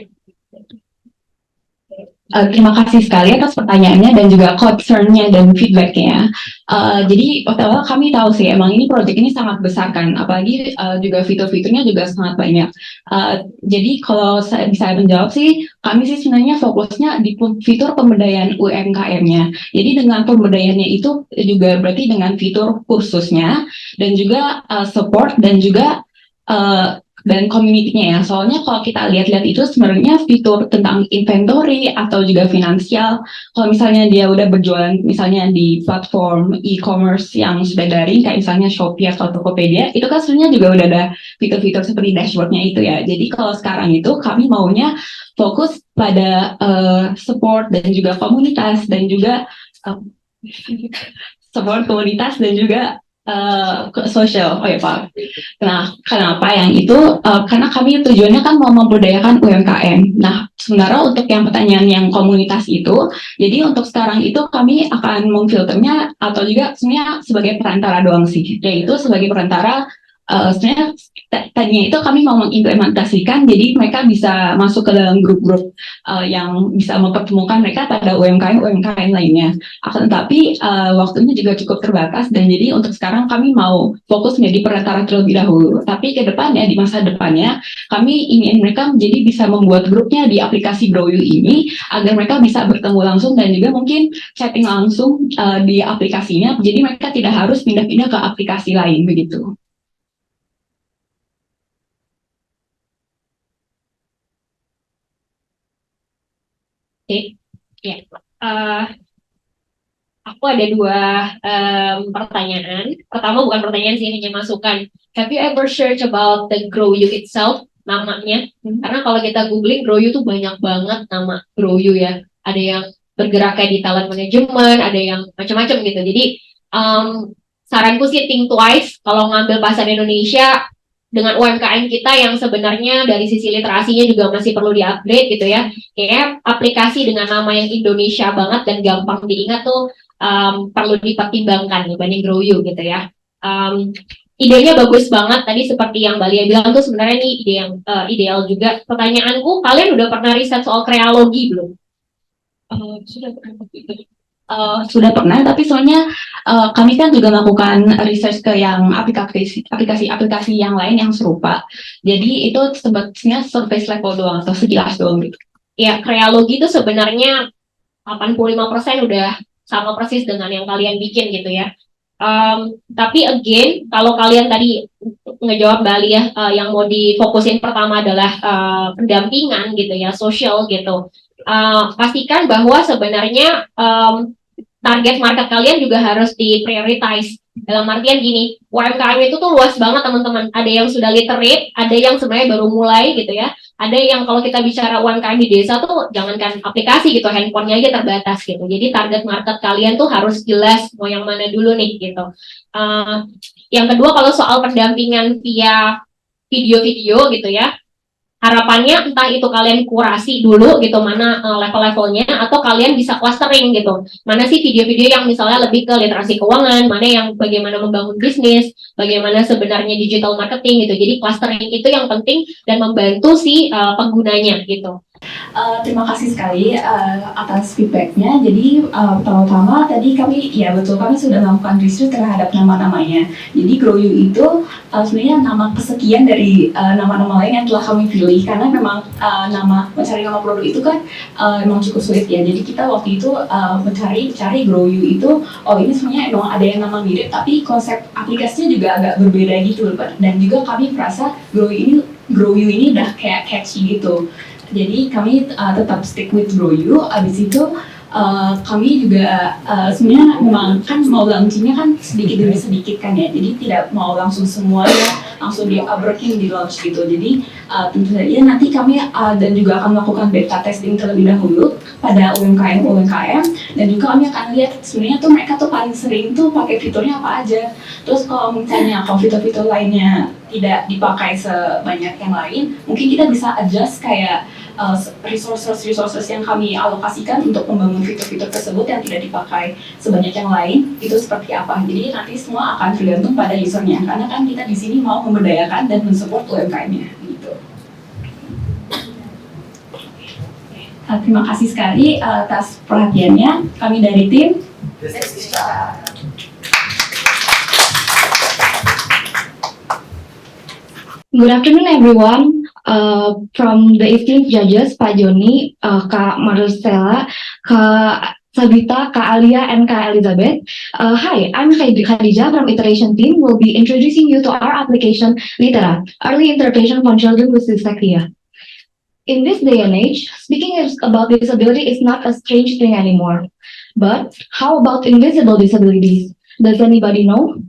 Terima kasih sekali atas pertanyaannya dan juga concern-nya dan feedback-nya. Jadi pertama kami tahu sih emang ini proyek ini sangat besar kan, apalagi juga fitur-fiturnya juga sangat banyak. Jadi kalau saya menjawab sih, kami sih sebenarnya fokusnya di fitur pemberdayaan UMKM-nya. Jadi dengan pemberdayaannya itu juga berarti dengan fitur khususnya dan juga support dan juga dan community-nya ya. Soalnya kalau kita lihat-lihat itu sebenarnya fitur tentang inventory atau juga finansial, kalau misalnya dia udah berjualan misalnya di platform e-commerce yang sudah daring kayak misalnya Shopee atau Tokopedia, itu kan sebenarnya juga udah ada fitur-fitur seperti dashboard-nya itu ya. Jadi kalau sekarang itu kami maunya fokus pada support dan juga komunitas dan juga support komunitas dan juga sosial. Oh ya Pak. Nah, kenapa yang itu? Karena kami tujuannya kan mau memberdayakan UMKM. Nah, sebenarnya untuk yang pertanyaan yang komunitas itu, jadi untuk sekarang itu kami akan memfilternya atau juga sebenarnya sebagai perantara doang sih, yaitu sebagai perantara. Sebenarnya tadinya itu kami mau mengimplementasikan, jadi mereka bisa masuk ke dalam grup-grup yang bisa mempertemukan mereka pada UMKM lainnya. Akan tetapi waktunya juga cukup terbatas dan jadi untuk sekarang kami mau fokus menjadi perantara terlebih dahulu. Tapi ke depannya, di masa depannya, kami ingin mereka menjadi bisa membuat grupnya di aplikasi GrowYou ini agar mereka bisa bertemu langsung dan juga mungkin chatting langsung di aplikasinya. Jadi mereka tidak harus pindah-pindah ke aplikasi lain begitu. Ya, aku ada dua pertanyaan. Pertama bukan pertanyaan sih, hanya masukan. Have you ever search about the GrowYou itself, namanya? Karena kalau kita googling GrowYou tuh banyak banget nama GrowYou ya. Ada yang bergerak kayak di talent management, ada yang macam-macam gitu. Jadi saranku sih think twice kalau ngambil pasar Indonesia dengan UMKM kita yang sebenarnya dari sisi literasinya juga masih perlu di-upgrade gitu ya. Kayak aplikasi dengan nama yang Indonesia banget dan gampang diingat tuh perlu dipertimbangkan dibanding GrowYou gitu ya. Idenya bagus banget tadi seperti yang Mbak Lia bilang tuh sebenarnya ini ide yang ideal juga. Pertanyaanku, kalian udah pernah riset soal kreologi belum? Sudah pernah, tapi soalnya kami kan juga melakukan research ke yang aplikasi yang lain yang serupa. Jadi itu sebetulnya surface level doang atau sekilas doang gitu. Ya, kreologi itu sebenarnya 85% udah sama persis dengan yang kalian bikin gitu ya. Tapi again, kalau kalian tadi ngejawab Bali ya, yang mau difokusin pertama adalah pendampingan gitu ya, sosial gitu. Pastikan bahwa sebenarnya target market kalian juga harus di-prioritize. Dalam artian gini, UMKM itu tuh luas banget teman-teman. Ada yang sudah literate, ada yang sebenarnya baru mulai gitu ya. Ada yang kalau kita bicara UMKM di desa tuh jangankan aplikasi gitu, handphonenya aja terbatas gitu. Jadi target market kalian tuh harus jelas mau yang mana dulu nih gitu. Yang kedua kalau soal pendampingan via video-video gitu ya. Harapannya entah itu kalian kurasi dulu gitu mana level-levelnya atau kalian bisa clustering gitu. Mana sih video-video yang misalnya lebih ke literasi keuangan, mana yang bagaimana membangun bisnis, bagaimana sebenarnya digital marketing gitu. Jadi clustering itu yang penting dan membantu si penggunanya gitu. Terima kasih sekali atas feedbacknya. Jadi pertama-tama tadi kami, ya betul, kami sudah melakukan research terhadap nama-namanya. Jadi GrowU itu sebenarnya nama kesekian dari nama-nama lain yang telah kami pilih, karena memang mencari nama produk itu kan memang cukup sulit ya. Jadi kita waktu itu mencari GrowU itu, oh ini sebenarnya emang ada yang nama mirip, tapi konsep aplikasinya juga agak berbeda gitu. Dan juga kami merasa GrowU ini udah kayak catchy gitu. Jadi kami tetap stick with GrowU. Abis itu kami juga sebenarnya memang kan mau launchingnya kan sedikit demi sedikit kan ya. Jadi tidak mau langsung semuanya langsung di breaking di launch gitu. Jadi tentu saja nanti kami dan juga akan melakukan beta testing terlebih dahulu pada UMKM dan juga kami akan lihat sebenarnya tuh mereka tuh paling sering tuh pakai fiturnya apa aja. Terus kalau misalnya fitur-fitur lainnya tidak dipakai sebanyak yang lain, mungkin kita bisa adjust kayak resources yang kami alokasikan untuk membangun fitur-fitur tersebut yang tidak dipakai sebanyak yang lain itu seperti apa. Jadi nanti semua akan tergantung pada usernya, karena kan kita di sini mau memberdayakan dan mensupport UMKM-nya gitu. Terima kasih sekali atas perhatiannya. Kami dari tim Good afternoon, everyone. From the esteemed judges, Pak Joni, Kak Marcella, Kak Sabita, Kak Alia, and Kak Elizabeth. Hi, I'm Khadijah from Iteration team. We'll be introducing you to our application, Litera, Early Intervention for Children with Dyslexia. In this day and age, speaking about disability is not a strange thing anymore. But how about invisible disabilities? Does anybody know?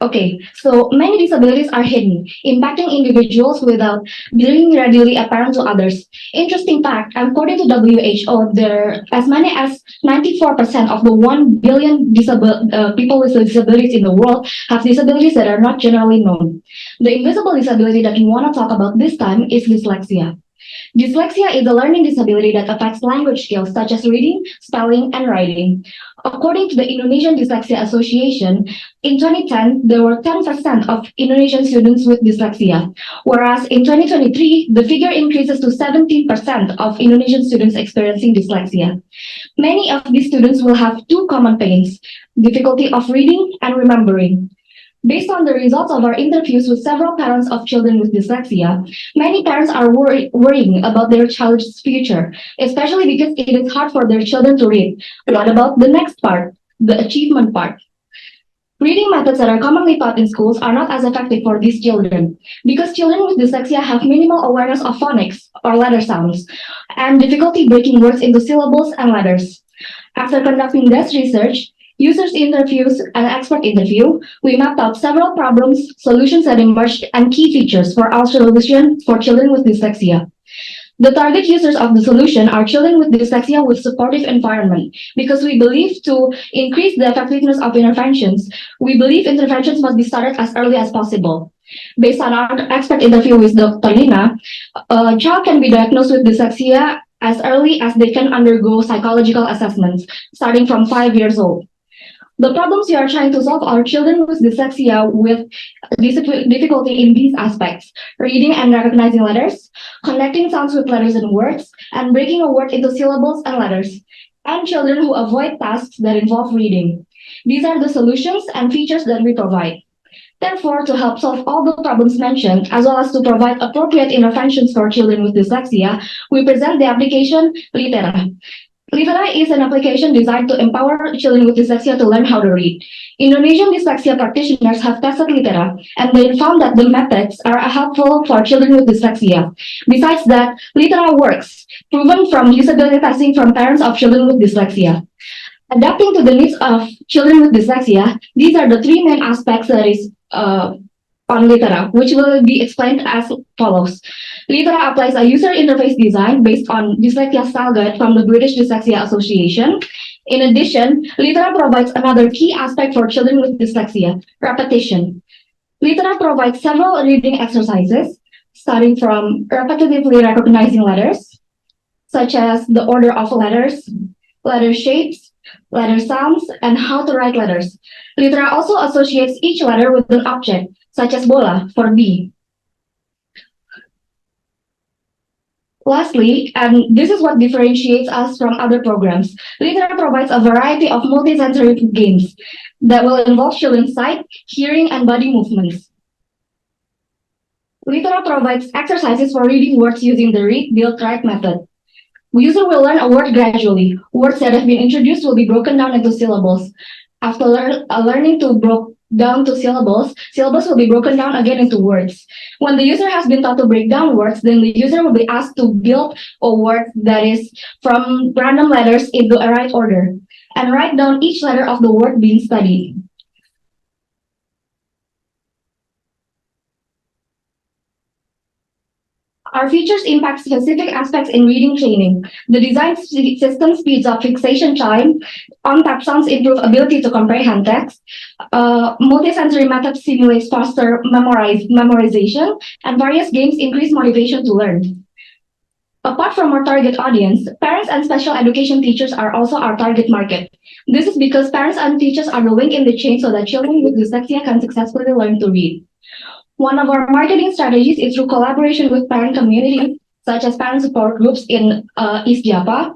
Okay, so many disabilities are hidden, impacting individuals without being readily apparent to others. Interesting fact, according to WHO, there are as many as 94% of the 1 billion people with disabilities in the world have disabilities that are not generally known. The invisible disability that we want to talk about this time is dyslexia. Dyslexia is a learning disability that affects language skills such as reading, spelling, and writing. According to the Indonesian Dyslexia Association, in 2010, there were 10% of Indonesian students with dyslexia, whereas in 2023, the figure increases to 17% of Indonesian students experiencing dyslexia. Many of these students will have two common pains: difficulty of reading and remembering. Based on the results of our interviews with several parents of children with dyslexia, many parents are worrying about their child's future, especially because it is hard for their children to read. What about the next part, the achievement part? Reading methods that are commonly taught in schools are not as effective for these children because children with dyslexia have minimal awareness of phonics or letter sounds and difficulty breaking words into syllables and letters. After conducting this research, users interviews, and expert interview, we mapped out several problems, solutions that emerged, and key features for our solution for children with dyslexia. The target users of the solution are children with dyslexia with supportive environment, because we believe to increase the effectiveness of interventions, we believe interventions must be started as early as possible. Based on our expert interview with Dr. Nina, a child can be diagnosed with dyslexia as early as they can undergo psychological assessments, starting from 5 years old. The problems we are trying to solve are children with dyslexia with difficulty in these aspects: reading and recognizing letters, connecting sounds with letters and words, and breaking a word into syllables and letters, and children who avoid tasks that involve reading. These are the solutions and features that we provide. Therefore, to help solve all the problems mentioned, as well as to provide appropriate interventions for children with dyslexia, we present the application Litera. Litera is an application designed to empower children with dyslexia to learn how to read. Indonesian dyslexia practitioners have tested Litera, and they found that the methods are helpful for children with dyslexia. Besides that, Litera works, proven from usability testing from parents of children with dyslexia. Adapting to the needs of children with dyslexia, these are the three main aspects that is on Litera, which will be explained as follows. Litera applies a user interface design based on Dyslexia Style Guide from the British Dyslexia Association. In addition, Litera provides another key aspect for children with dyslexia: repetition. Litera provides several reading exercises, starting from repetitively recognizing letters, such as the order of letters, letter shapes, letter sounds, and how to write letters. Litera also associates each letter with an object, such as bola for B. Lastly, and this is what differentiates us from other programs, Litera provides a variety of multisensory games that will involve children's sight, hearing, and body movements. Litera provides exercises for reading words using the read, build, write method. The user will learn a word gradually. Words that have been introduced will be broken down into syllables. After learning to break down to syllables will be broken down again into words. When the user has been taught to break down words, then the user will be asked to build a word that is from random letters into a right order, and write down each letter of the word being studied. Our features impact specific aspects in reading training. The design system speeds up fixation time, on-tap sounds improve ability to comprehend text, multisensory method simulates faster memorization, and various games increase motivation to learn. Apart from our target audience, parents and special education teachers are also our target market. This is because parents and teachers are the link in the chain so that children with dyslexia can successfully learn to read. One of our marketing strategies is through collaboration with parent community, such as parent support groups in East Java,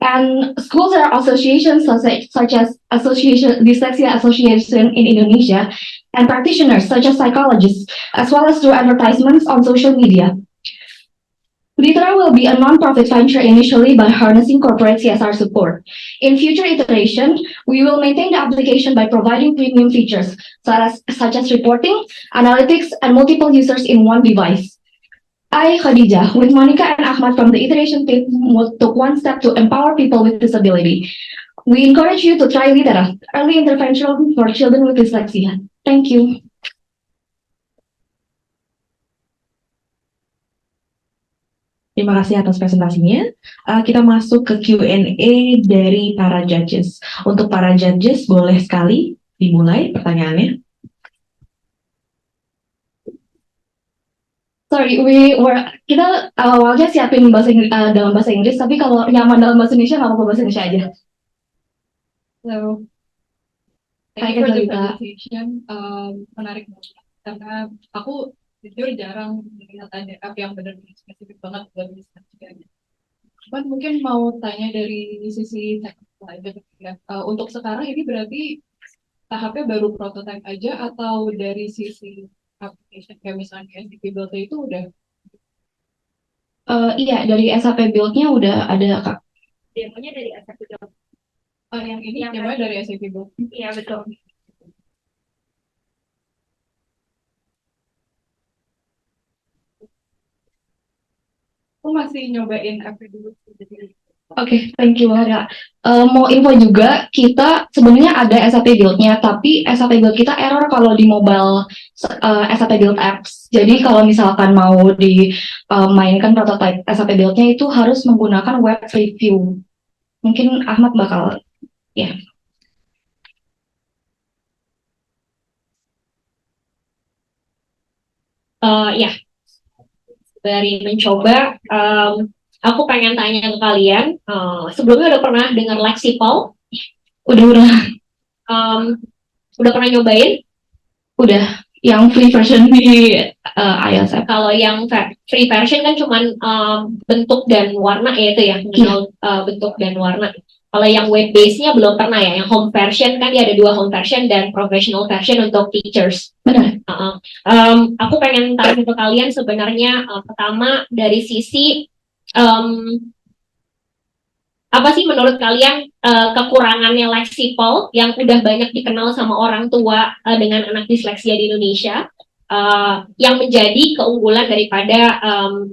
and schools or associations such as Dyslexia Association in Indonesia, and practitioners such as psychologists, as well as through advertisements on social media. Litera will be a non-profit venture initially by harnessing corporate CSR support. In future iteration, we will maintain the application by providing premium features, such as reporting, analytics, and multiple users in one device. I, Khadijah, with Monica and Ahmad from the iteration team, took one step to empower people with disability. We encourage you to try Litera, early intervention for children with dyslexia. Thank you. Terima kasih atas presentasinya. Kita masuk ke Q&A dari para judges. Untuk para judges, boleh sekali dimulai pertanyaannya. Sorry, kita awalnya siapin dalam bahasa Inggris, tapi kalau nyaman dalam bahasa Indonesia, nggak apa-apa bahasa Indonesia aja. So, thank you for the presentation. Menarik banget karena aku jujur jarang melihat ada app yang benar-benar spesifik banget buat dyslexia. Cuman mungkin mau tanya dari sisi teknikal aja ya. Untuk sekarang ini berarti tahapnya baru prototype aja atau dari sisi application kayak misalnya SAP Build itu udah? Iya, dari SAP Build-nya udah ada, Kak. Demonya dari SAP Build. Yang ini demonya dari SAP Build? Iya, betul. Aku masih nyobain app dulu. Oke, thank you banget, Kak. Mau info juga, kita sebenarnya ada SAP Build-nya, tapi SAP Build kita error kalau di mobile SAP Build apps. Jadi kalau misalkan mau dimainkan prototype SAP Build-nya itu harus menggunakan web review. Mungkin Ahmad bakal, ya. Ya, dari mencoba, aku pengen tanya ke kalian, sebelumnya udah pernah dengar Lexipol? Udah pernah nyobain? Udah, yang free version di iOS. Kalau yang free version kan cuman bentuk dan warna ya itu ya, bentuk dan warna. Kalau yang web base-nya belum pernah ya, yang home version kan dia ada dua, home version dan professional version untuk teachers. Benar. Aku pengen tahu ke kalian sebenarnya pertama dari sisi apa sih menurut kalian kekurangannya Lexipol yang udah banyak dikenal sama orang tua dengan anak disleksia di Indonesia, yang menjadi keunggulan daripada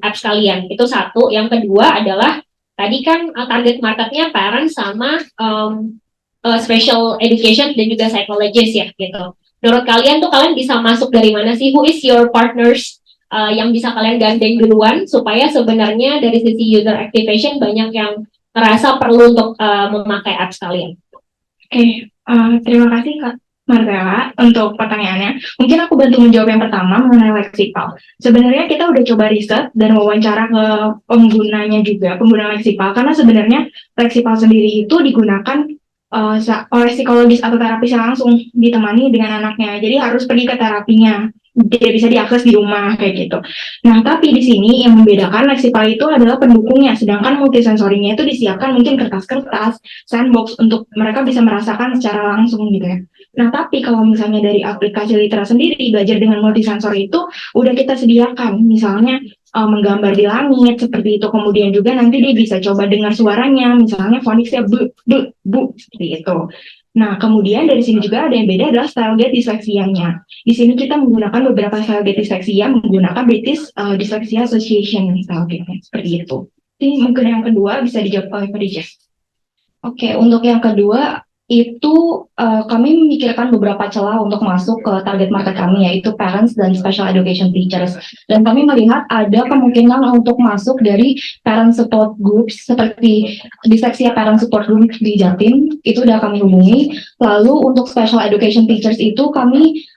apps kalian. Itu satu. Yang kedua adalah tadi kan target marketnya parents sama special education dan juga psychologist ya gitu. Menurut kalian tuh kalian bisa masuk dari mana sih? Who is your partners yang bisa kalian gandeng duluan supaya sebenarnya dari sisi user activation banyak yang ngerasa perlu untuk memakai apps kalian? Oke, terima kasih Kak Martella untuk pertanyaannya. Mungkin aku bantu menjawab yang pertama mengenai Lexipol. Sebenarnya kita udah coba riset dan wawancara ke penggunanya juga, pengguna Lexipol, karena sebenarnya Lexipol sendiri itu digunakan oleh psikologis atau terapis yang langsung ditemani dengan anaknya. Jadi harus pergi ke terapinya. tidak bisa diakses di rumah kayak gitu. Nah, tapi di sini yang membedakan Lexipal itu adalah pendukungnya, sedangkan multisensorinya itu disiapkan mungkin kertas-kertas, sandbox untuk mereka bisa merasakan secara langsung gitu ya. Nah, tapi kalau misalnya dari aplikasi Litera sendiri, belajar dengan multisensor itu udah kita sediakan, misalnya menggambar di langit seperti itu, kemudian juga nanti dia bisa coba dengar suaranya, misalnya fonisnya bu, bu, bu, seperti itu. Nah, kemudian dari sini juga ada yang beda adalah style gate disleksianya. Di sini kita menggunakan beberapa style gate disleksia menggunakan British Dyslexia Association style gate seperti itu. Ini mungkin yang kedua bisa dijawab oleh Pak Dija. Oke, untuk yang kedua itu kami memikirkan beberapa celah untuk masuk ke target market kami, yaitu parents dan special education teachers. Dan kami melihat ada kemungkinan untuk masuk dari parent support groups seperti Dyslexia Parent Support Group di Jatim, itu udah kami hubungi. Lalu untuk special education teachers itu kami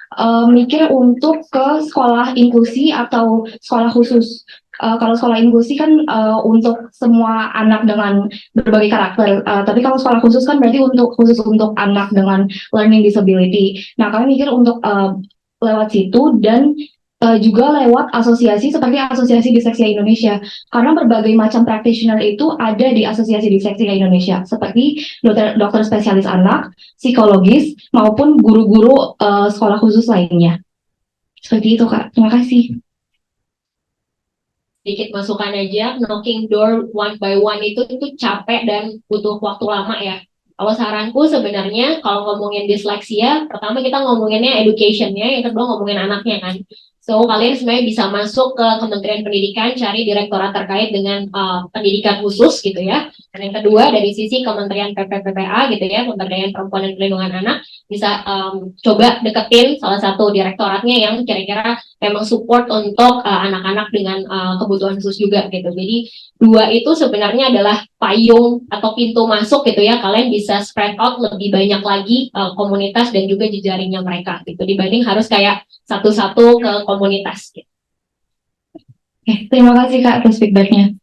mikir untuk ke sekolah inklusi atau sekolah khusus. Kalau sekolah inklusi kan untuk semua anak dengan berbagai karakter, tapi kalau sekolah khusus kan berarti khusus untuk anak dengan learning disability. Nah, kami mikir untuk lewat situ dan juga lewat asosiasi seperti Asosiasi Disleksia Indonesia, karena berbagai macam practitioner itu ada di Asosiasi Disleksia Indonesia, seperti dokter spesialis anak, psikologis, maupun guru-guru sekolah khusus lainnya. Seperti itu, Kak. Terima kasih. Sedikit masukan aja, knocking door one by one itu capek dan butuh waktu lama ya. Kalau saranku sebenarnya kalau ngomongin disleksia, pertama kita ngomonginnya education-nya, yang kedua ngomongin anaknya kan. So kalian sebenarnya bisa masuk ke Kementerian Pendidikan, cari direktorat terkait dengan pendidikan khusus gitu ya. Dan yang kedua dari sisi Kementerian PPPA gitu ya, Pemberdayaan Perempuan dan Perlindungan Anak, bisa coba deketin salah satu direktoratnya yang kira-kira memang support untuk anak-anak dengan kebutuhan khusus juga gitu. Jadi dua itu sebenarnya adalah payung atau pintu masuk gitu ya. Kalian bisa spread out lebih banyak lagi komunitas dan juga jejaringnya mereka gitu, dibanding harus kayak satu-satu ke komunitas gitu. Terima kasih Kak atas feedbacknya.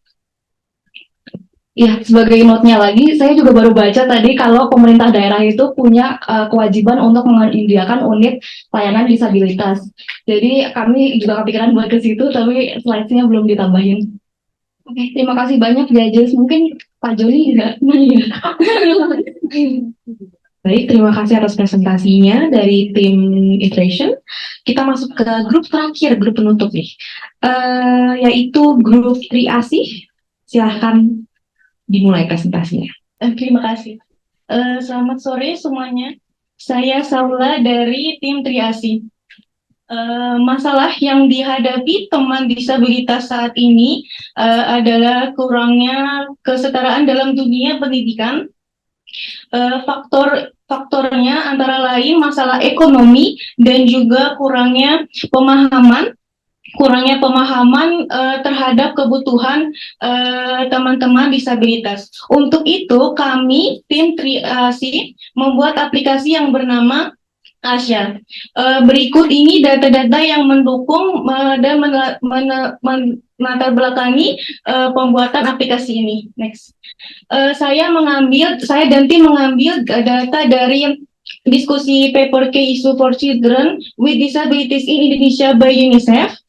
Ya, sebagai note-nya lagi, saya juga baru baca tadi kalau pemerintah daerah itu punya kewajiban untuk menyediakan unit layanan disabilitas. Jadi kami juga kepikiran buat ke situ, tapi slide-nya belum ditambahin. Oke, terima kasih banyak judges. Mungkin Pak Joni juga nanya. Baik, terima kasih atas presentasinya dari tim Iteration. Kita masuk ke grup terakhir, grup penutup nih, yaitu grup Triasih. Silahkan dimulai presentasinya. Terima kasih. Selamat sore semuanya. Saya Saula dari tim Triasih. Masalah yang dihadapi teman disabilitas saat ini adalah kurangnya kesetaraan dalam dunia pendidikan. Faktornya antara lain masalah ekonomi dan juga kurangnya pemahaman terhadap kebutuhan teman-teman disabilitas. Untuk itu kami tim Triasih membuat aplikasi yang bernama Asya. Berikut ini data-data yang mendukung dan melatar belakangi pembuatan aplikasi ini. Next. Saya dan tim mengambil data dari diskusi paper Key Issue for Children with Disabilities in Indonesia by UNICEF.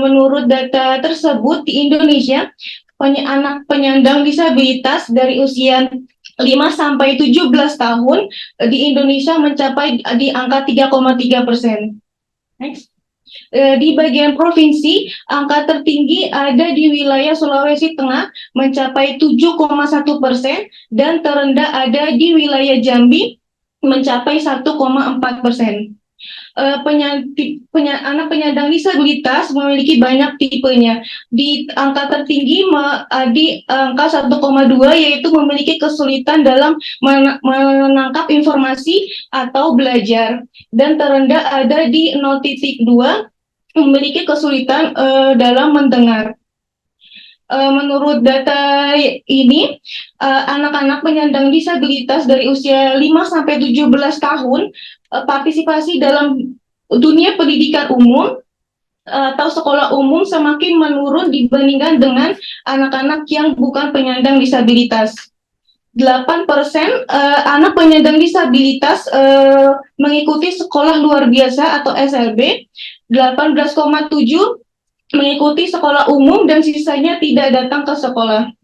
Menurut data tersebut di Indonesia, anak penyandang disabilitas dari usia 5 sampai 17 tahun di Indonesia mencapai di angka 3,3%. Next. Di bagian provinsi, angka tertinggi ada di wilayah Sulawesi Tengah mencapai 7,1% dan terendah ada di wilayah Jambi mencapai 1,4%. Anak penyandang disabilitas memiliki banyak tipenya. Di angka tertinggi di angka 1,2 yaitu memiliki kesulitan dalam menangkap informasi atau belajar, dan terendah ada di 0,2 memiliki kesulitan dalam mendengar. Menurut data ini, anak-anak penyandang disabilitas dari usia 5 sampai 17 tahun partisipasi dalam dunia pendidikan umum atau sekolah umum semakin menurun dibandingkan dengan anak-anak yang bukan penyandang disabilitas. 8% anak penyandang disabilitas mengikuti sekolah luar biasa atau SLB, 18,7 mengikuti sekolah umum dan sisanya tidak datang ke sekolah.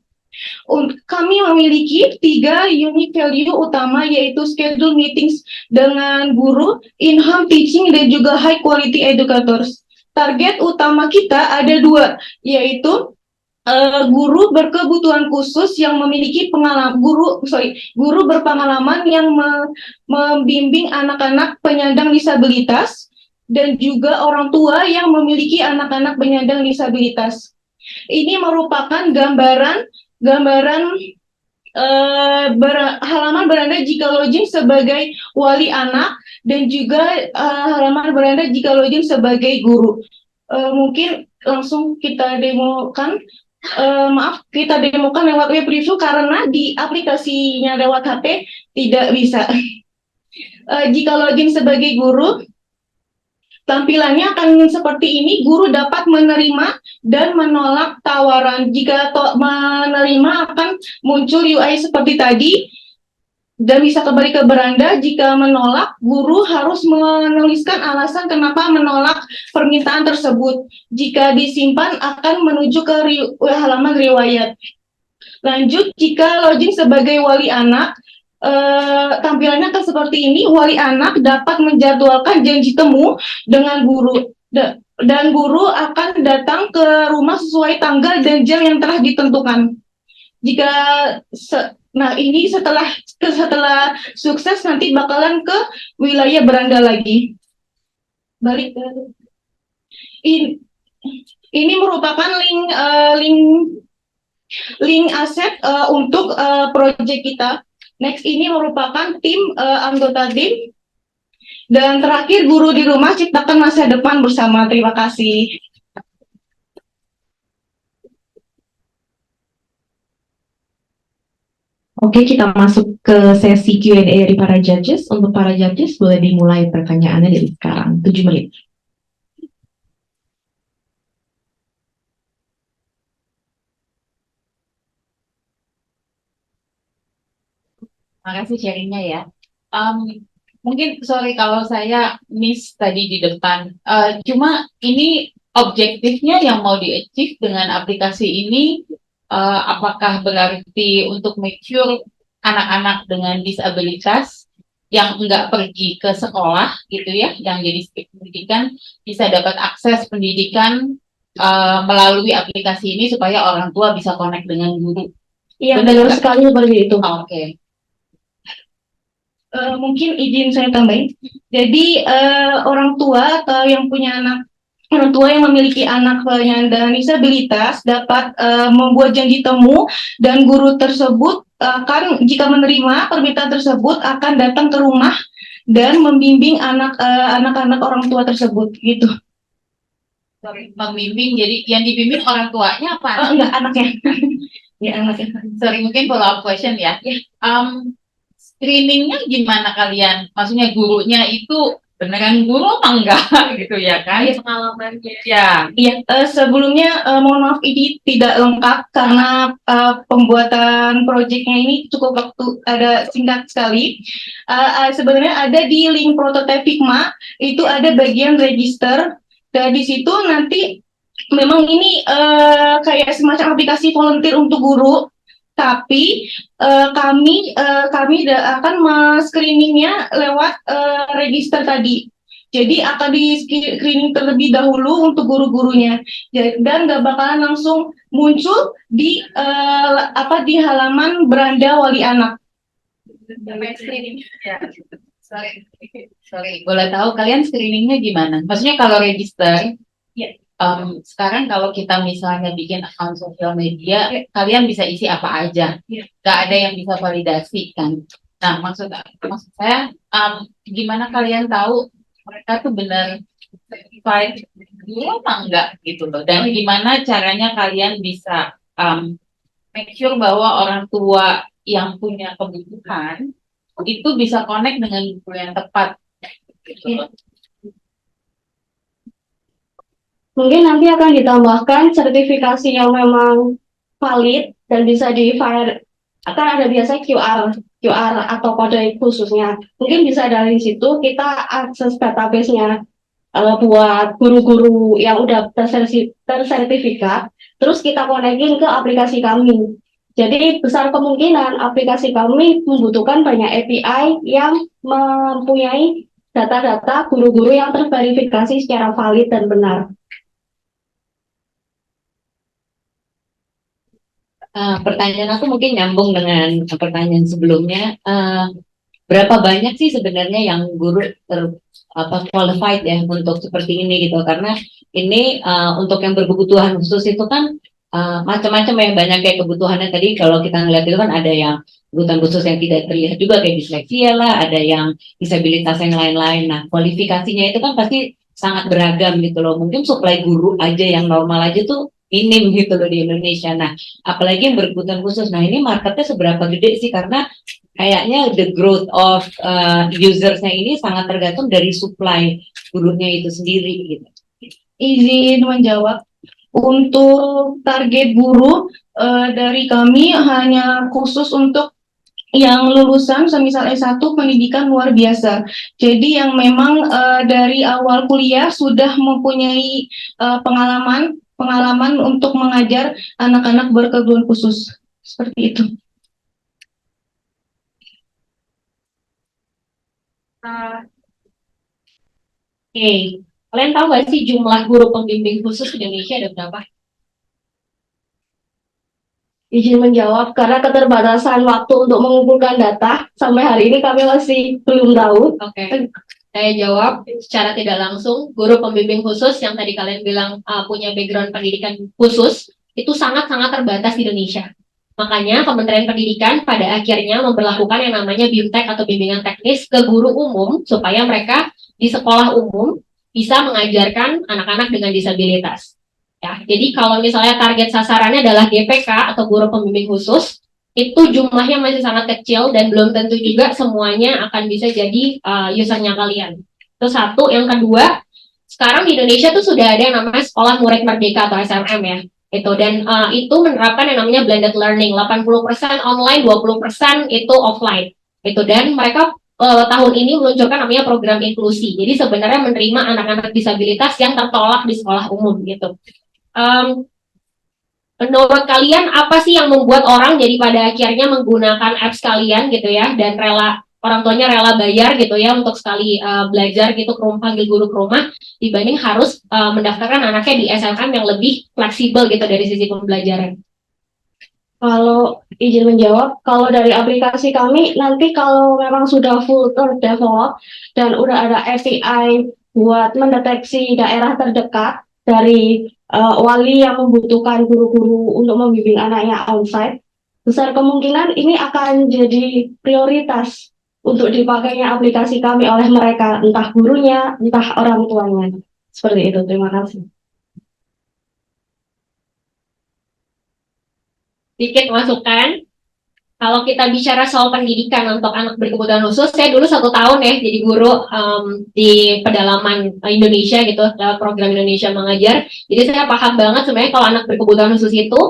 Kami memiliki 3 unique value utama, yaitu schedule meetings dengan guru, in-home teaching, dan juga high quality educators. Target utama kita ada 2, yaitu guru berkebutuhan khusus yang memiliki guru berpengalaman yang membimbing anak-anak penyandang disabilitas, dan juga orang tua yang memiliki anak-anak penyandang disabilitas. Ini merupakan gambaran halaman beranda jika login sebagai wali anak, dan juga halaman beranda jika login sebagai guru. Mungkin langsung kita demokan. Kita demokan lewat web review karena di aplikasinya lewat HP tidak bisa. Jika login sebagai guru, tampilannya akan seperti ini. Guru dapat menerima dan menolak tawaran. Jika menerima akan muncul UI seperti tadi dan bisa kembali ke beranda. Jika menolak, guru harus menuliskan alasan kenapa menolak permintaan tersebut. Jika disimpan akan menuju ke halaman riwayat. Lanjut, jika login sebagai wali anak, tampilannya akan seperti ini. Wali anak dapat menjadwalkan janji temu dengan guru, dan guru akan datang ke rumah sesuai tanggal dan jam yang telah ditentukan. Ini setelah sukses nanti bakalan ke wilayah beranda lagi. Balik ke ini merupakan link aset untuk proyek kita. Next, ini merupakan tim, anggota tim. Dan terakhir, guru di rumah ciptakan masa depan bersama. Terima kasih. Oke, kita masuk ke sesi Q&A dari para judges. Untuk para judges, boleh dimulai pertanyaannya dari sekarang. 7 menit. Makasih sharingnya ya. Mungkin sorry kalau saya miss tadi di depan. Cuma ini objektifnya yang mau di-achieve dengan aplikasi ini, apakah berarti untuk make sure anak-anak dengan disabilitas yang enggak pergi ke sekolah gitu ya, yang jadi skip pendidikan bisa dapat akses pendidikan melalui aplikasi ini supaya orang tua bisa connect dengan guru. Iya, benar sekali seperti itu. Oke. Mungkin izin saya tambahin. Jadi orang tua atau yang punya orang tua yang memiliki anak penyandang disabilitas dapat membuat janji temu, dan guru tersebut akan, jika menerima permintaan tersebut, akan datang ke rumah dan membimbing anak-anak orang tua tersebut gitu. Sorry, membimbing, jadi yang dibimbing orang tuanya apa? Enggak, anaknya. Ya, anaknya. Sorry, mungkin follow up question ya. Screeningnya gimana kalian? Maksudnya gurunya itu beneran guru apa enggak gitu ya kan? Iya, pengalamannya. Ya. Iya, sebelumnya mohon maaf ini tidak lengkap karena pembuatan proyeknya ini cukup singkat sekali. Sebenarnya ada di link prototype Figma, itu ada bagian register, dan di situ nanti memang ini kayak semacam aplikasi volunteer untuk guru. Tapi kami akan screeningnya lewat register tadi. Jadi akan di screening terlebih dahulu untuk guru-gurunya, dan nggak bakalan langsung muncul di halaman beranda wali anak. Screening. Ya. Sorry. Boleh tahu kalian screeningnya gimana? Maksudnya kalau register? Ya. Sekarang kalau kita misalnya bikin akun sosial media, kalian bisa isi apa aja, nggak ada yang bisa validasi kan. Nah, maksud saya, gimana kalian tahu mereka tuh benar certified dulu apa enggak gitu loh, dan gimana caranya kalian bisa make sure bahwa orang tua yang punya kebutuhan itu bisa connect dengan guru yang tepat gitu. Mungkin nanti akan ditambahkan sertifikasi yang memang valid dan bisa di-file. Akan ada biasa QR atau kode khususnya. Mungkin bisa dari situ kita akses database-nya. buat guru-guru yang udah tersertifikat, terus kita konekin ke aplikasi kami. Jadi besar kemungkinan aplikasi kami membutuhkan banyak API yang mempunyai data-data guru-guru yang terverifikasi secara valid dan benar. Pertanyaan aku mungkin nyambung dengan pertanyaan sebelumnya. Berapa banyak sih sebenarnya yang guru qualified ya untuk seperti ini gitu? Karena ini untuk yang berkebutuhan khusus itu kan macam-macam ya, banyak kayak kebutuhannya tadi. Kalau kita ngeliat itu kan ada yang kebutuhan khusus yang tidak terlihat juga kayak disleksia lah, ada yang disabilitas yang lain-lain. Nah, kualifikasinya itu kan pasti sangat beragam gitu loh. Mungkin supply guru aja yang normal aja tuh minim gitu loh di Indonesia. Nah, apalagi yang berkebutuhan khusus. Nah, ini marketnya seberapa gede sih? Karena kayaknya the growth of usersnya ini sangat tergantung dari supply gurunya itu sendiri gitu. Izin menjawab. Untuk target guru dari kami hanya khusus untuk yang lulusan semisal S1 pendidikan luar biasa. Jadi yang memang dari awal kuliah sudah mempunyai pengalaman untuk mengajar anak-anak berkebutuhan khusus. Seperti itu. Oke, kalian tahu nggak sih jumlah guru pembimbing khusus di Indonesia ada berapa? Izin menjawab, karena keterbatasan waktu untuk mengumpulkan data, sampai hari ini kami masih belum tahu. Oke, saya jawab secara tidak langsung, guru pembimbing khusus yang tadi kalian bilang punya background pendidikan khusus, itu sangat-sangat terbatas di Indonesia. Makanya Kementerian Pendidikan pada akhirnya memberlakukan yang namanya BIMTEK atau bimbingan teknis ke guru umum, supaya mereka di sekolah umum bisa mengajarkan anak-anak dengan disabilitas. Ya, jadi kalau misalnya target sasarannya adalah GPK atau guru pembimbing khusus, itu jumlahnya masih sangat kecil dan belum tentu juga semuanya akan bisa jadi usernya kalian. Itu satu. Yang kedua, sekarang di Indonesia tuh sudah ada yang namanya Sekolah Murid Merdeka atau SMM ya. Dan itu menerapkan yang namanya blended learning, 80% online, 20% itu offline. Dan mereka tahun ini meluncurkan namanya program inklusi. Jadi sebenarnya menerima anak-anak disabilitas yang tertolak di sekolah umum gitu. Menurut kalian apa sih yang membuat orang jadi pada akhirnya menggunakan apps kalian gitu ya, dan orang tuanya rela bayar gitu ya untuk sekali belajar gitu, panggil guru ke rumah, dibanding harus mendaftarkan anaknya di SMM yang lebih fleksibel gitu dari sisi pembelajaran? Kalau izin menjawab, kalau dari aplikasi kami, nanti kalau memang sudah full terdevelop dan udah ada API buat mendeteksi daerah terdekat dari wali yang membutuhkan guru-guru untuk membimbing anaknya onsite, besar kemungkinan ini akan jadi prioritas untuk dipakainya aplikasi kami oleh mereka, entah gurunya, entah orang tuanya. Seperti itu, terima kasih. Sedikit masukan, kalau kita bicara soal pendidikan untuk anak berkebutuhan khusus, saya dulu 1 tahun ya jadi guru di pedalaman Indonesia gitu, lewat program Indonesia Mengajar. Jadi saya paham banget sebenarnya kalau anak berkebutuhan khusus itu,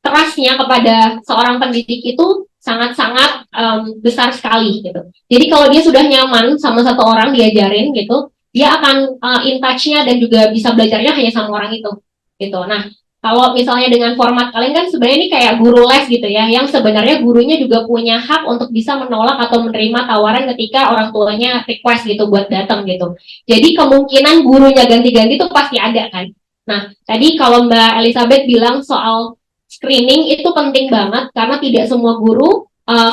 trust-nya kepada seorang pendidik itu sangat-sangat besar sekali gitu. Jadi kalau dia sudah nyaman sama satu orang diajarin gitu, dia akan in touch-nya dan juga bisa belajarnya hanya sama orang itu gitu. Nah, kalau misalnya dengan format kalian kan sebenarnya ini kayak guru les gitu ya, yang sebenarnya gurunya juga punya hak untuk bisa menolak atau menerima tawaran ketika orang tuanya request gitu buat datang gitu. Jadi kemungkinan gurunya ganti-ganti itu pasti ada kan. Nah, tadi kalau Mbak Elizabeth bilang soal screening itu penting banget karena tidak semua guru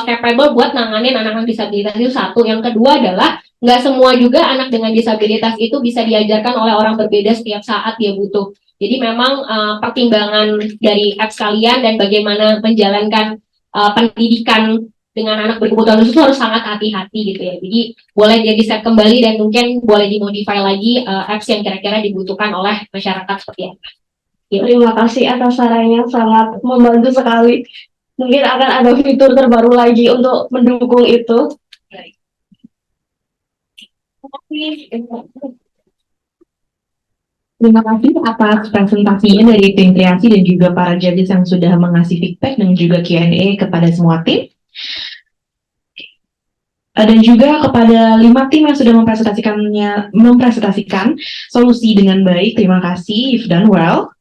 capable buat nanganin anak-anak disabilitas, itu satu. Yang kedua adalah nggak semua juga anak dengan disabilitas itu bisa diajarkan oleh orang berbeda setiap saat dia butuh. Jadi memang pertimbangan dari apps kalian dan bagaimana menjalankan pendidikan dengan anak berkebutuhan khusus harus sangat hati-hati gitu ya. Jadi boleh dia di-set kembali dan mungkin boleh dimodify lagi apps yang kira-kira dibutuhkan oleh masyarakat seperti apa. Terima kasih atas sarannya, sangat membantu sekali. Mungkin akan ada fitur terbaru lagi untuk mendukung itu. Terima kasih atas presentasinya dari tim Triasi dan juga para judges yang sudah mengasih feedback dan juga Q&A kepada semua tim. Dan juga kepada 5 tim yang sudah mempresentasikan solusi dengan baik. Terima kasih, you've done well.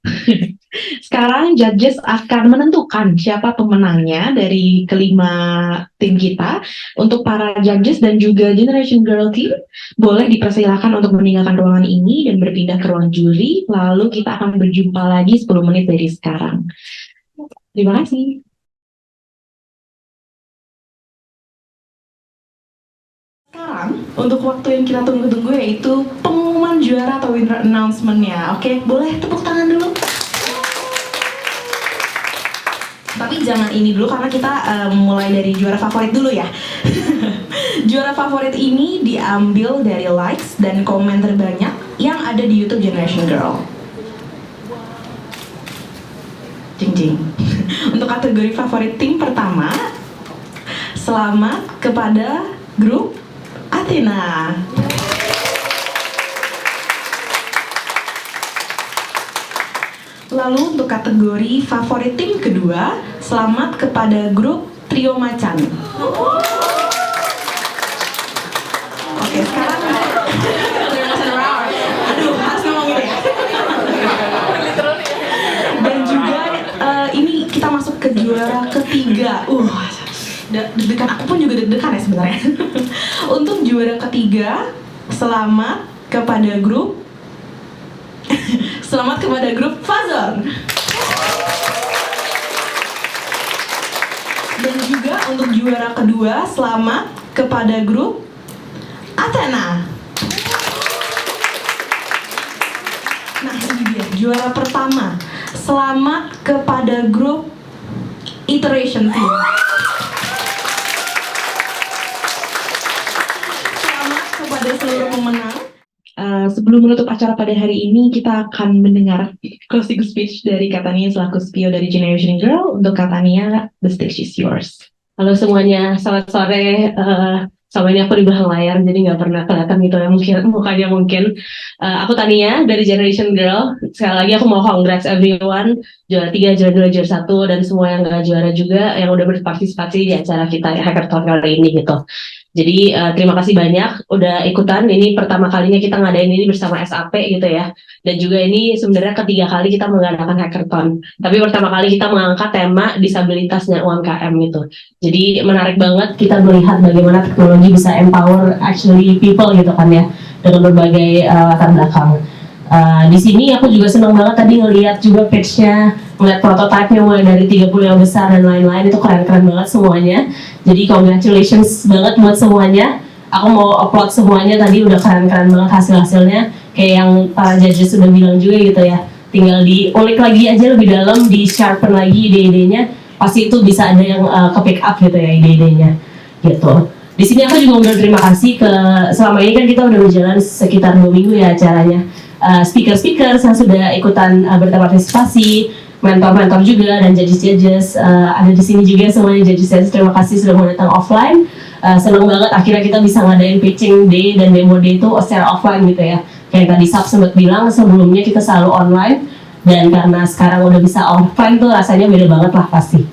Sekarang judges akan menentukan siapa pemenangnya dari kelima tim kita. Untuk para judges dan juga Generation Girl team, boleh dipersilakan untuk meninggalkan ruangan ini dan berpindah ke ruang juri. Lalu kita akan berjumpa lagi 10 menit dari sekarang. Terima kasih. Sekarang, untuk waktu yang kita tunggu-tunggu yaitu pengumuman juara atau winner announcement-nya. Oke, boleh tepuk tangan dulu? Tapi jangan ini dulu karena kita mulai dari juara favorit dulu ya. Juara favorit ini diambil dari likes dan komen terbanyak yang ada di YouTube Generation Girl. Jing-jing. Untuk kategori favorit tim pertama, selamat kepada grup Athena. Lalu untuk kategori favorit tim kedua, selamat kepada grup Trio Macan. Oke, sekarang aduh, harus ngomong ini ya. Dan juga ini kita masuk ke juara ketiga. Deg-degan, aku pun juga deg-degan ya sebenarnya. Untuk juara ketiga, selamat kepada grup Fazor. Dan juga untuk juara kedua, selamat kepada grup Athena. Nah, ini dia juara pertama. Selamat kepada grup Iteration Team. Selamat kepada seluruh pemenang. Sebelum menutup acara pada hari ini, kita akan mendengar closing speech dari Katania selaku CEO dari Generation Girl. Untuk Katania, the stage is yours. Halo semuanya, selamat sore. Sama ini aku di belakang layar, jadi nggak pernah kelihatan gitu ya mukanya mungkin. Aku Tania dari Generation Girl. Sekali lagi aku mau congrats everyone, juara 3, juara 2, juara 1, dan semua yang nggak juara juga yang udah berpartisipasi di acara kita ya, Hackathon kali ini gitu. Jadi terima kasih banyak udah ikutan. Ini pertama kalinya kita ngadain ini bersama SAP gitu ya. Dan juga ini sebenarnya ketiga kali kita mengadakan hackathon. Tapi pertama kali kita mengangkat tema disabilitasnya UMKM gitu. Jadi menarik banget kita melihat bagaimana teknologi bisa empower actually people gitu kan ya, dengan berbagai latar belakang. Di sini aku juga senang banget tadi ngelihat juga pitch-nya, ngeliat prototipe-nya mulai dari 30 yang besar dan lain-lain, itu keren-keren banget semuanya. Jadi congratulations banget buat semuanya. Aku mau upload semuanya tadi, udah keren-keren banget hasil-hasilnya. Kayak yang para judges sudah bilang juga gitu ya. Tinggal diulik lagi aja lebih dalam, di sharpen lagi ide-idenya. Pasti itu bisa ada yang ke-pick up gitu ya ide-idenya. Gitu. Di sini aku juga mau berterima kasih ke, selama ini kan kita udah berjalan sekitar 2 minggu ya acaranya. Speaker-speaker yang sudah ikutan berpartisipasi, mentor-mentor juga, dan judges-judges ada di sini juga semuanya judges. Terima kasih sudah mau datang offline. Senang banget akhirnya kita bisa ngadain pitching day dan demo day itu secara offline gitu ya. Kayak tadi Sab sempat bilang sebelumnya kita selalu online, dan karena sekarang udah bisa offline tuh rasanya beda banget lah pasti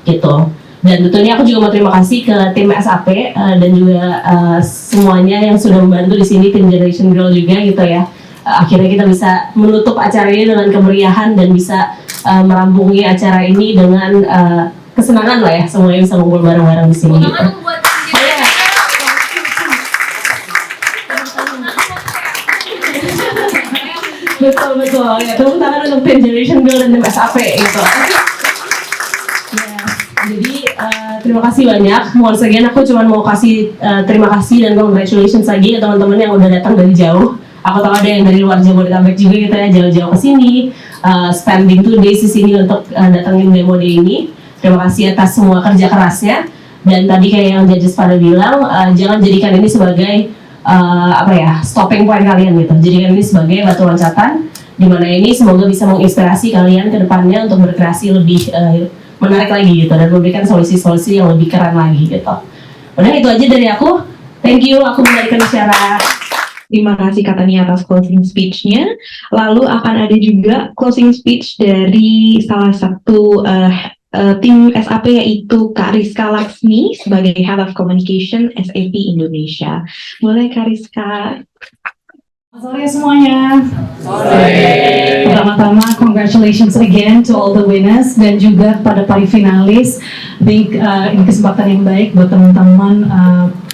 gitu. Dan tentunya aku juga mau terima kasih ke tim SAP dan juga semuanya yang sudah membantu di sini, tim Generation Girl juga gitu ya. Akhirnya kita bisa menutup acara ini dengan kemeriahan dan bisa merampungi acara ini dengan kesenangan lah ya, semuanya bisa ngumpul bareng-bareng di sini gitu. Betul ya, tepuk tangan untuk tim Generation Girl dan tim SAP gitu. Jadi terima kasih banyak. Once again aku cuma mau kasih terima kasih dan congratulations lagi ke teman-teman yang udah datang dari jauh. Aku tahu ada yang dari luar Jabodetabek juga gitu ya, jauh-jauh ke sini, spending 2 days di sini untuk datangin demo day ini. Terima kasih atas semua kerja kerasnya. Dan tadi kayak yang judges pada bilang, jangan jadikan ini sebagai stopping point kalian gitu. Jadikan ini sebagai batu loncatan, di mana ini semoga bisa menginspirasi kalian ke depannya untuk berkreasi lebih menarik lagi gitu, dan memberikan solusi-solusi yang lebih keren lagi gitu. Udah itu aja dari aku. Thank you, aku memberikan acara. Terima kasih Katania atas closing speech-nya. Lalu akan ada juga closing speech dari salah satu tim SAP yaitu Kak Rizka Laksmi sebagai Head of Communication SAP Indonesia. Boleh Kak Rizka? Sore semuanya. Pertama-tama, congratulations again to all the winners dan juga pada para finalis. I think ini kesempatan yang baik buat teman-teman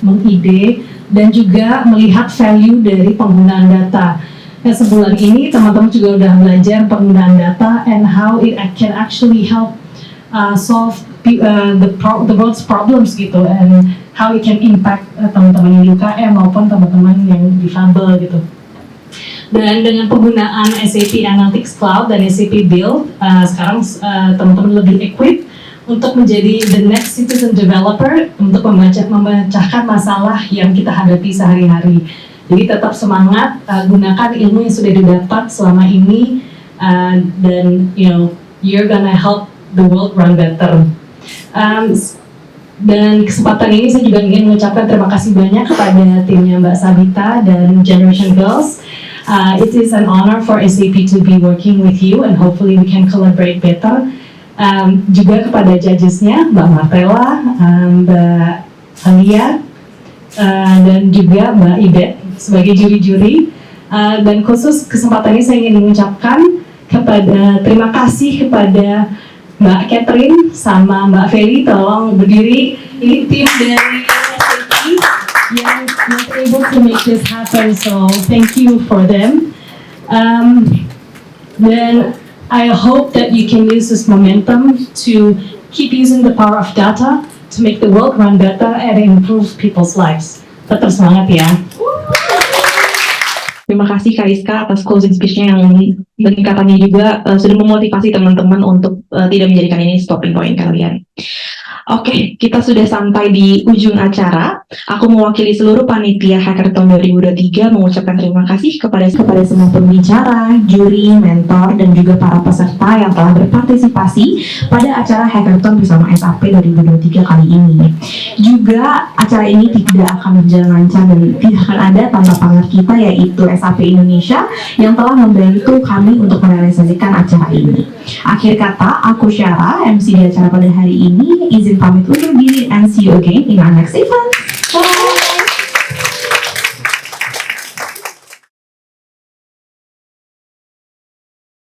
mengide dan juga melihat value dari penggunaan data. Sebulan ini teman-teman juga udah belajar penggunaan data and how it can actually help solve the world's problems gitu, and how it can impact teman-teman yang di UKM maupun teman-teman yang difabel gitu. Dan dengan penggunaan SAP Analytics Cloud dan SAP Build, sekarang teman-teman lebih equipped untuk menjadi the next citizen developer untuk memecahkan masalah yang kita hadapi sehari-hari. Jadi tetap semangat, gunakan ilmu yang sudah didapat selama ini, dan you're gonna help the world run better. Dan kesempatan ini saya juga ingin mengucapkan terima kasih banyak kepada timnya Mbak Sabita dan Generation Girls. It is an honor for SAP to be working with you and hopefully we can collaborate better. Juga kepada judgesnya Mbak Martella, Mbak Alia, dan juga Mbak Ibet sebagai juri-juri. Dan khusus kesempatan ini saya ingin mengucapkan terima kasih kepada Mbak Catherine sama Mbak Feli, tolong berdiri. Ini tim dari SAP yang able to make this happen, so thank you for them. Then I hope that you can use this momentum to keep using the power of data to make the world run better and improve people's lives. Tetap semangat ya. Terima kasih Kak Rizka atas closing speech-nya yang katanya juga sudah memotivasi teman-teman untuk tidak menjadikan ini stopping point kalian. Oke, kita sudah sampai di ujung acara. Aku mewakili seluruh panitia Hackathon 2023 mengucapkan terima kasih kepada semua pembicara, juri, mentor, dan juga para peserta yang telah berpartisipasi pada acara Hackathon bersama SAP 2023 kali ini. Juga acara ini tidak akan berjalan lancar dan tidak akan ada tanpa partner kita yaitu SAP Indonesia yang telah membantu kami untuk merealisasikan acara ini. Akhir kata, aku Syara, MC di acara pada hari ini, izin pamit undur diri and see you again in our next event.